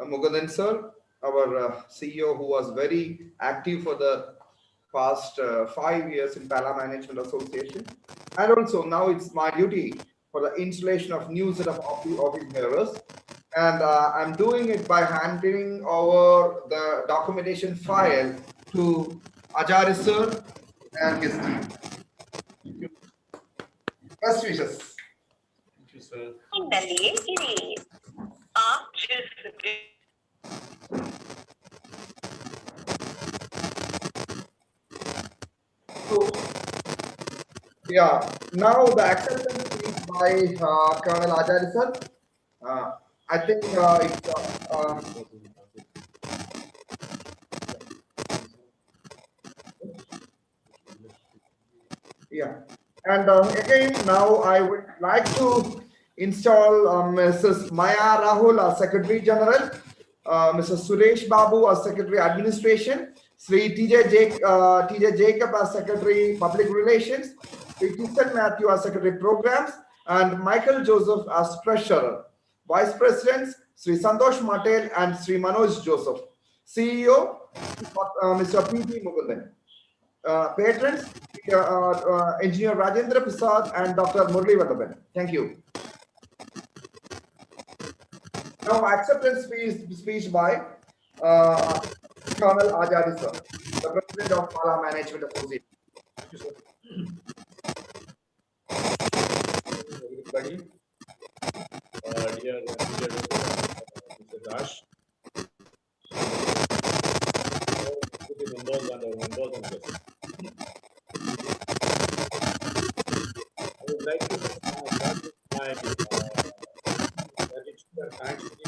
Mugundan sir, our CEO, who was very active for the past 5 years in Pala Management Association. And also now it's my duty for the installation of new set of office bearers. And I'm doing it by handing over the documentation file to Ajari sir and his team. Best wishes. So, yeah, now the acceptance is by Colonel Ajari sir. I think it's yeah, and again now I would like to install Mrs. Maya Rahul as Secretary General, Mr. Suresh Babu as Secretary Administration, Sri TJ Jacob as Secretary Public Relations, Sri Tissan Matthew as Secretary Programs, and Michael Joseph as Treasurer. Vice Presidents, Sri Santosh Matel and Sri Manoj Joseph. CEO, Mr. P.P. Mugundan. Patrons, Engineer Rajendra Prasad and Dr. Murali Vallabhan. Thank you. Now, acceptance speech by Colonel Ajari sir, the President President of Pala Management Association. Thank you, sir. Everybody, dear Mr. Dash, deputy members and our members and guests. I would like to start with my gratitude and thanks to the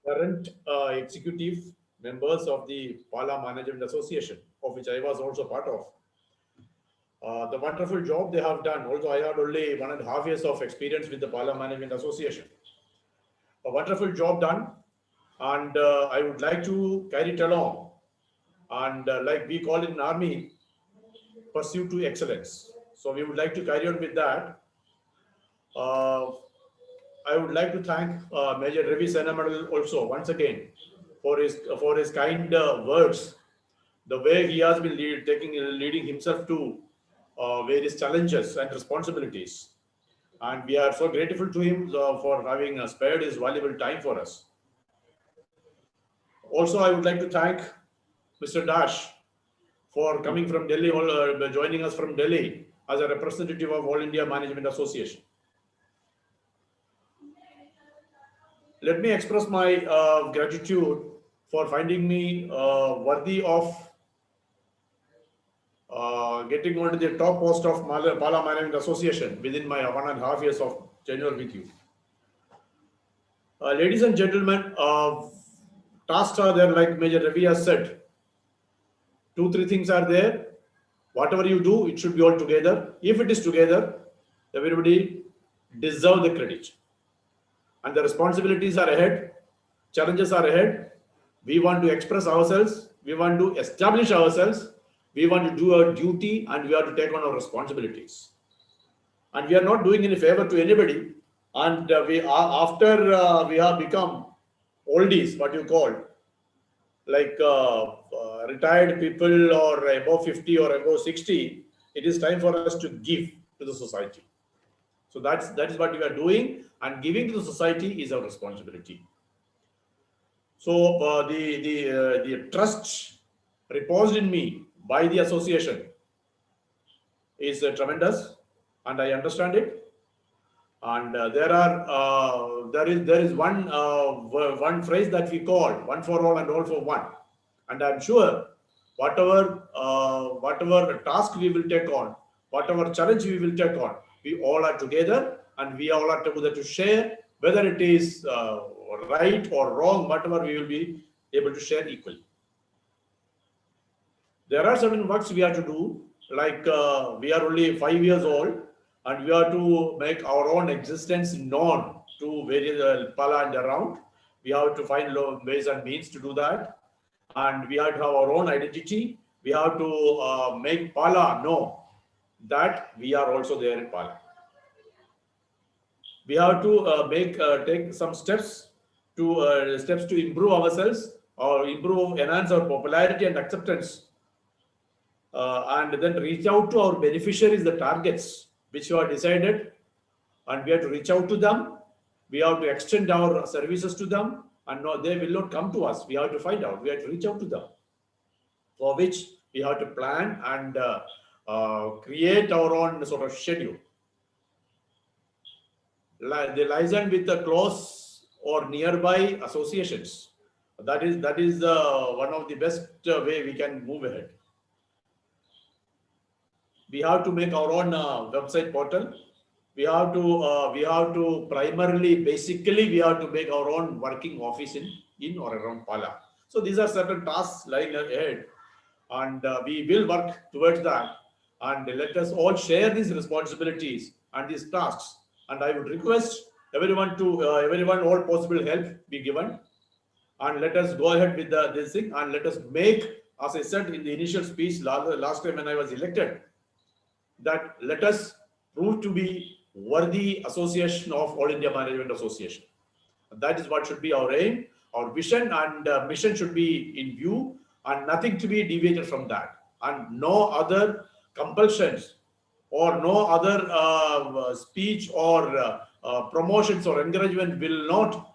current executive members of the Pala Management Association, of which I was also part of. The wonderful job they have done, although I had only 1.5 years of experience with the Pala Management Association. A wonderful job done, and I would like to carry it along. And like we call it in Army, pursuit to excellence. So we would like to carry on with that. I would like to thank Major Ravi Senamadal also once again for his kind words, the way he has been leading himself to various challenges and responsibilities. And we are so grateful to him for having spared his valuable time for us. Also, I would like to thank Mr. Dash for coming from Delhi, joining us from Delhi as a representative of All India Management Association. Let me express my gratitude for finding me worthy of getting onto the top post of Pala Management Association within my 1.5 years of tenure with you. Ladies and gentlemen, tasks are there, like Major Ravi has said. 2-3 things are there. Whatever you do, it should be all together. If it is together, everybody deserves the credit. And the responsibilities are ahead, challenges are ahead. We want to express ourselves, we want to establish ourselves, we want to do our duty, and we have to take on our responsibilities. And we are not doing any favor to anybody. And after we have become oldies, what you call, like retired people or above 50 or above 60, it is time for us to give to the society. So that is what we are doing, and giving to the society is our responsibility. So the trust reposed in me by the association is tremendous, and I understand it. And there is one phrase that we call one for all and all for one. And I'm sure whatever task we will take on, whatever challenge we will take on, we all are together, and we all are together to share, whether it is right or wrong, whatever we will be able to share equally. There are certain works we have to do, like we are only 5 years old, and we have to make our own existence known to various Pala and around. We have to find ways and means to do that. And we have to have our own identity. We have to make Pala know that we are also there in Pala. We have to take some steps to improve ourselves, or enhance our popularity and acceptance, and then reach out to our beneficiaries, the targets which we have decided, and we have to reach out to them. We have to extend our services to them, and no, they will not come to us. We have to find out. We have to reach out to them, for which we have to plan and create our own sort of schedule. They liaison with the close or nearby associations. That is one of the best way we can move ahead. We have to make our own website portal. We have to primarily, basically, we have to make our own working office in or around Pala. So these are certain tasks lying ahead, and we will work towards that. And let us all share these responsibilities and these tasks. And I would request everyone, all possible help be given. And let us go ahead with this thing, and let us make, as I said in the initial speech last time when I was elected, that let us prove to be worthy association of All India Management Association. That is what should be our aim. Our vision and mission should be in view, and nothing to be deviated from that. And no other compulsions or no other speech or promotions or encouragement will not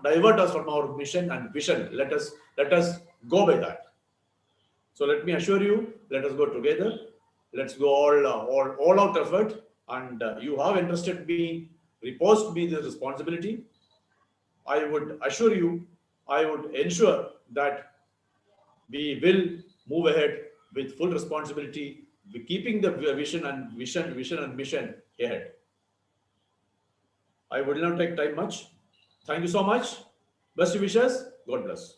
divert us from our mission and vision. Let us go by that. So let me assure you, let us go together. Let's go all out effort. And you have entrusted me, reposed me the responsibility. I would assure you, I would ensure that we will move ahead with full responsibility, keeping the vision and mission ahead. I will not take time much. Thank you so much. Best wishes. God bless.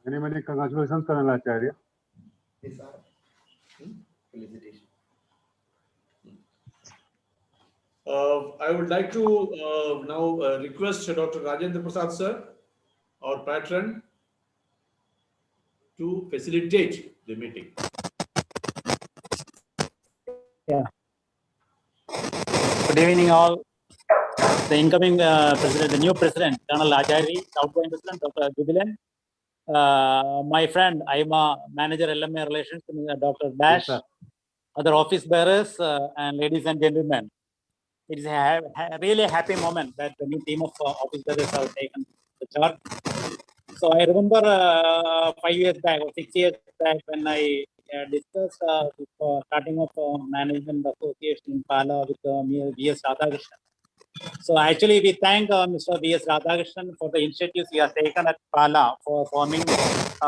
Many congratulations, Colonel Acharya. Felicitation. I would like to now request Dr. Rajendra Prasad sir, our patron, to facilitate the meeting. Yeah. Good evening, all. The incoming president, the new president, Colonel Acharya, outgoing president, Dr. Jubilan, my friend, IMA manager, LMA relations, Dr. Dash, other office bearers, and ladies and gentlemen. It is really a happy moment that the new team of office bearers have taken the charge. So I remember 5 years back or 6 years back when I discussed starting of management association in Pala with V.S. Radhakrishnan. So actually we thank Mr. V.S. Radhakrishnan for the initiatives he has taken at Pala for forming this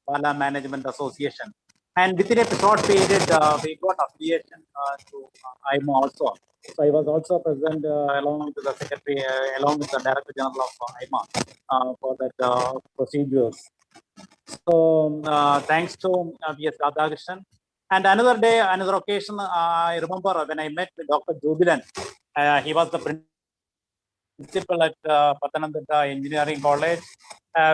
Pala Management Association. And within a short period, we got affiliation to IMA also. So I was also present along with the secretary, along with the Director General of IMA for that procedures. So thanks to V.S. Radhakrishnan. And another day, another occasion, I remember when I met with Dr. Jubilan. He was the principal at Pathanamthitta Engineering College.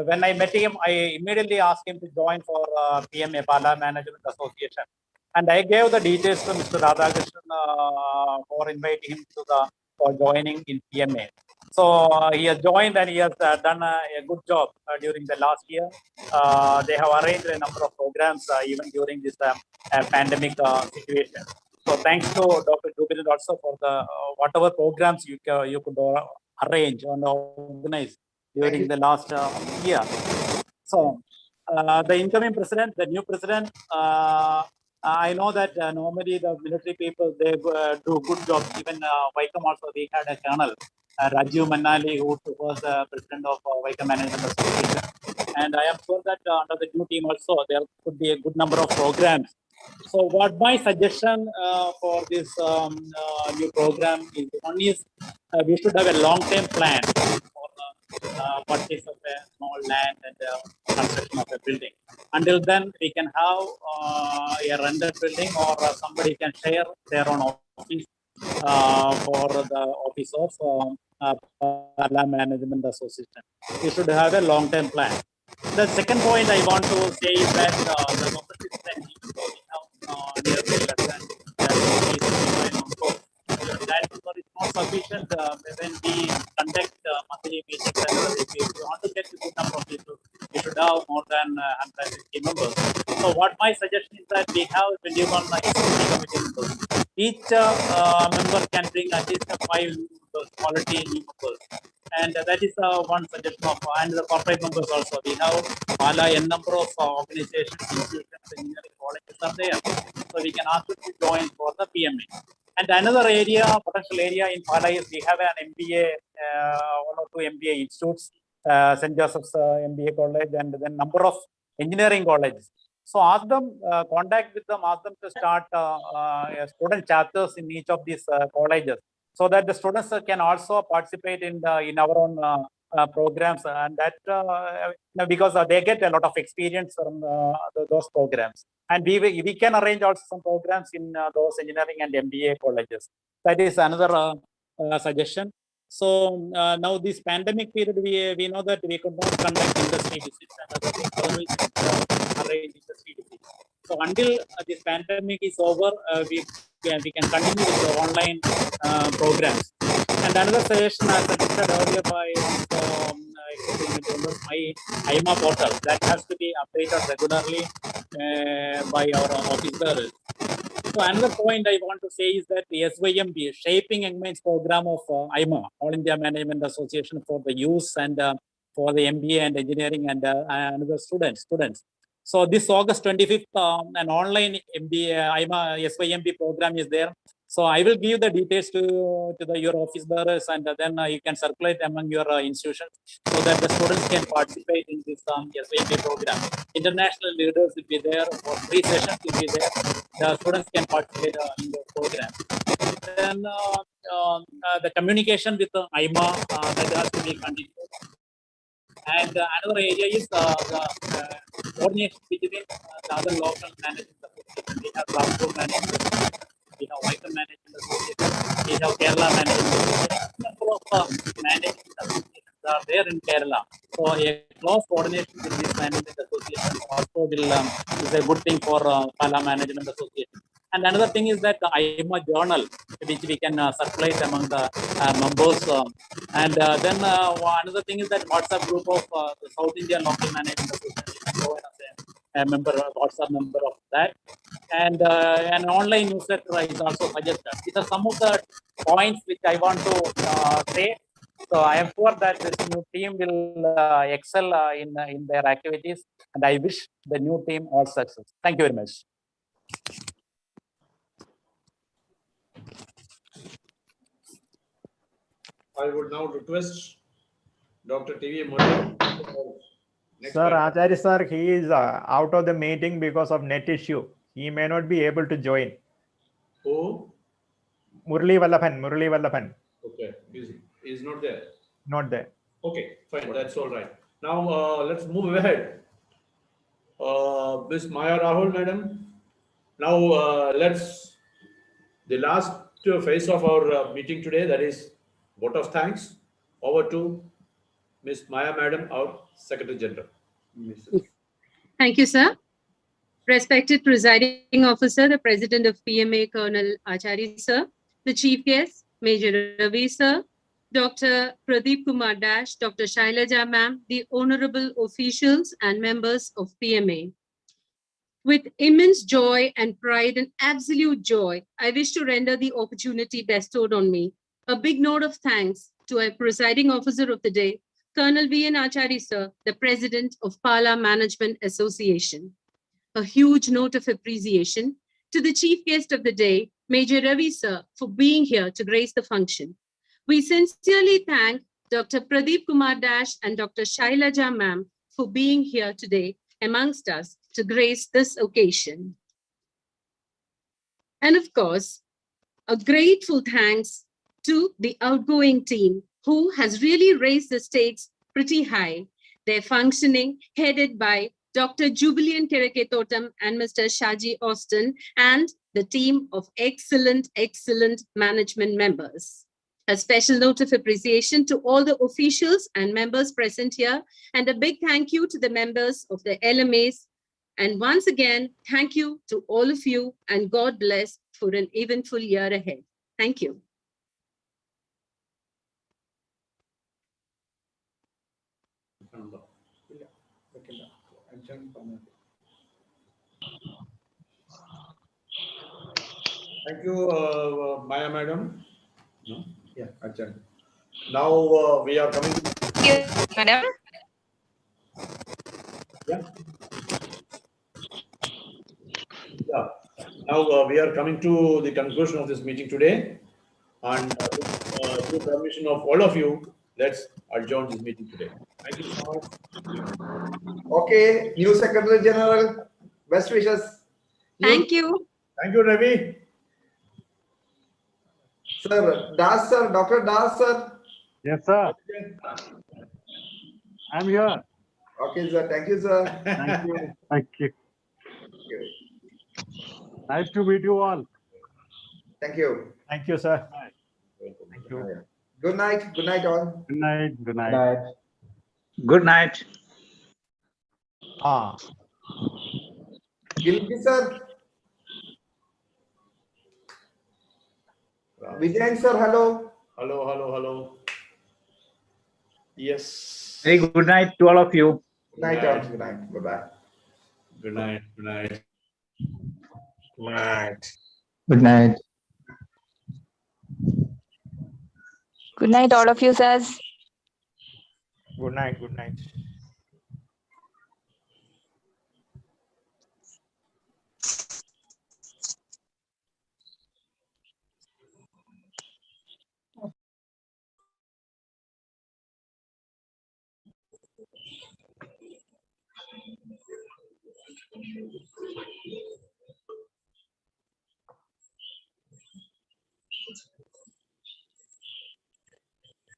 When I met him, I immediately asked him to join for PMA, Pala Management Association. And I gave the details to Mr. Radhakrishnan for inviting him to for joining in PMA. So he has joined and he has done a good job during the last year. They have arranged a number of programs even during this pandemic situation. So thanks to Dr. Jubilan also for the whatever programs you could arrange and organize during the last year. So the incoming president, the new president, I know that normally the military people, they do a good job. Even Vaikam also, we had a colonel, Rajiv Manali, who was president of Vaikam Management Association. And I am sure that under the new team also, there could be a good number of programs. So what my suggestion for this new program is, one is we should have a long-term plan for purchase of a small land and construction of a building. Until then, we can have a rented building or somebody can share their own office for the office of Pala Management Association. We should have a long-term plan. The second point I want to say is that the government is spending nearly less than that is not sufficient when we conduct monthly meetings. If you want to get a good number of people, we should have more than 150 members. So what my suggestion is that we have 21 committee members. Each member can bring at least 5 members, quality members. And that is one suggestion of, and the corporate members also. We have a number of organizations, institutions, engineering colleges are there. So we can ask them to join for the PMA. And another area, potential area in Pala is we have an MBA, 1 or 2 MBA institutes, St. Joseph's MBA College, and then number of engineering colleges. So ask them, contact with them, ask them to start student chapters in each of these colleges, so that the students can also participate in our own programs, and that because they get a lot of experience from those programs, and we can arrange also some programs in those engineering and MBA colleges. That is another suggestion. So now this pandemic period, we know that we could not conduct industry visits and other things, so we can arrange industry visits. So until this pandemic is over, we can continue with the online programs. And another suggestion, as suggested earlier by my IMA portal, that has to be updated regularly by our office bearers. So another point I want to say is that the SYMB, Shaping Young Minds program of IMA, All India Management Association for the youth and for the MBA and engineering and another students. So this August 25th, an online MBA IMA SYMB program is there. So I will give the details to your office bearers, and then you can circulate among your institutions so that the students can participate in this SYMB program. International leaders will be there, for 3 sessions will be there. The students can participate in the program. Then the communication with the IMA that has to be continued. And another area is the coordination between the other local management associations. We have Rampur Management, we have Vital Management Association, we have Kerala Management Association. Number of management associations are there in Kerala. So a close coordination with this management association also will is a good thing for Pala Management Association. And another thing is that the IMA journal, which we can circulate among the members. And then another thing is that WhatsApp group of the South Indian Local Management Association. So a member, WhatsApp member of that. And an online newsletter is also suggested. These are some of the points which I want to say. So I am sure that this new team will excel in their activities, and I wish the new team all success. Thank you very much. I would now request Dr. TV Murali. Sir, Acharya sir, he is out of the meeting because of net issue. He may not be able to join. Who? Murali Vallabhan. Okay, he's not there. Not there. Okay, fine, that's all right. Now let's move ahead. Ms. Maya Rahul, madam. Now the last phase of our meeting today, that is vote of thanks. Over to Ms. Maya, madam, our Secretary General. Thank you, sir. Respected Presiding Officer, the President of PMA, Colonel Acharya, sir, the Chief Guest, Major Ravi, sir, Dr. Pradeep Kumar Dash, Dr. Shailaja, ma'am, the honorable officials and members of PMA. With immense joy and pride and absolute joy, I wish to render the opportunity bestowed on me a big note of thanks to our Presiding Officer of the day, Colonel V.N. Acharya, sir, the President of Pala Management Association. A huge note of appreciation to the Chief Guest of the day, Major Ravi, sir, for being here to grace the function. We sincerely thank Dr. Pradeep Kumar Dash and Dr. Shailaja, ma'am, for being here today amongst us to grace this occasion. And of course, a grateful thanks to the outgoing team who has really raised the stakes pretty high. They're functioning, headed by Dr. Jubilean Kereketotam and Mr. Shaji Austin, and the team of excellent management members. A special note of appreciation to all the officials and members present here, and a big thank you to the members of the LMAs. And once again, thank you to all of you, and God bless for an eventful year ahead. Thank you. Thank you, Maya, madam. No? Yeah, adjourn. Now we are coming. Thank you, madam. Yeah. Yeah. Now we are coming to the conclusion of this meeting today, and with permission of all of you, let's adjourn this meeting today. Thank you so much. Okay, new Secretary General, best wishes. Thank you. Thank you, Ravi. Sir, Das sir, Dr. Das sir. Yes, sir. I'm here. Okay, sir. Thank you, sir. Thank you. Thank you. Nice to meet you all. Thank you. Thank you, sir. Thank you. Good night. Good night, all. Good night. Good night. Good night. Gilgi sir. Vijayan sir, hello. Hello. Yes. Very good night to all of you. Good night, all. Good night. Bye-bye. Good night. Right. Good night. Good night, all of you, sirs. Good night. Good night.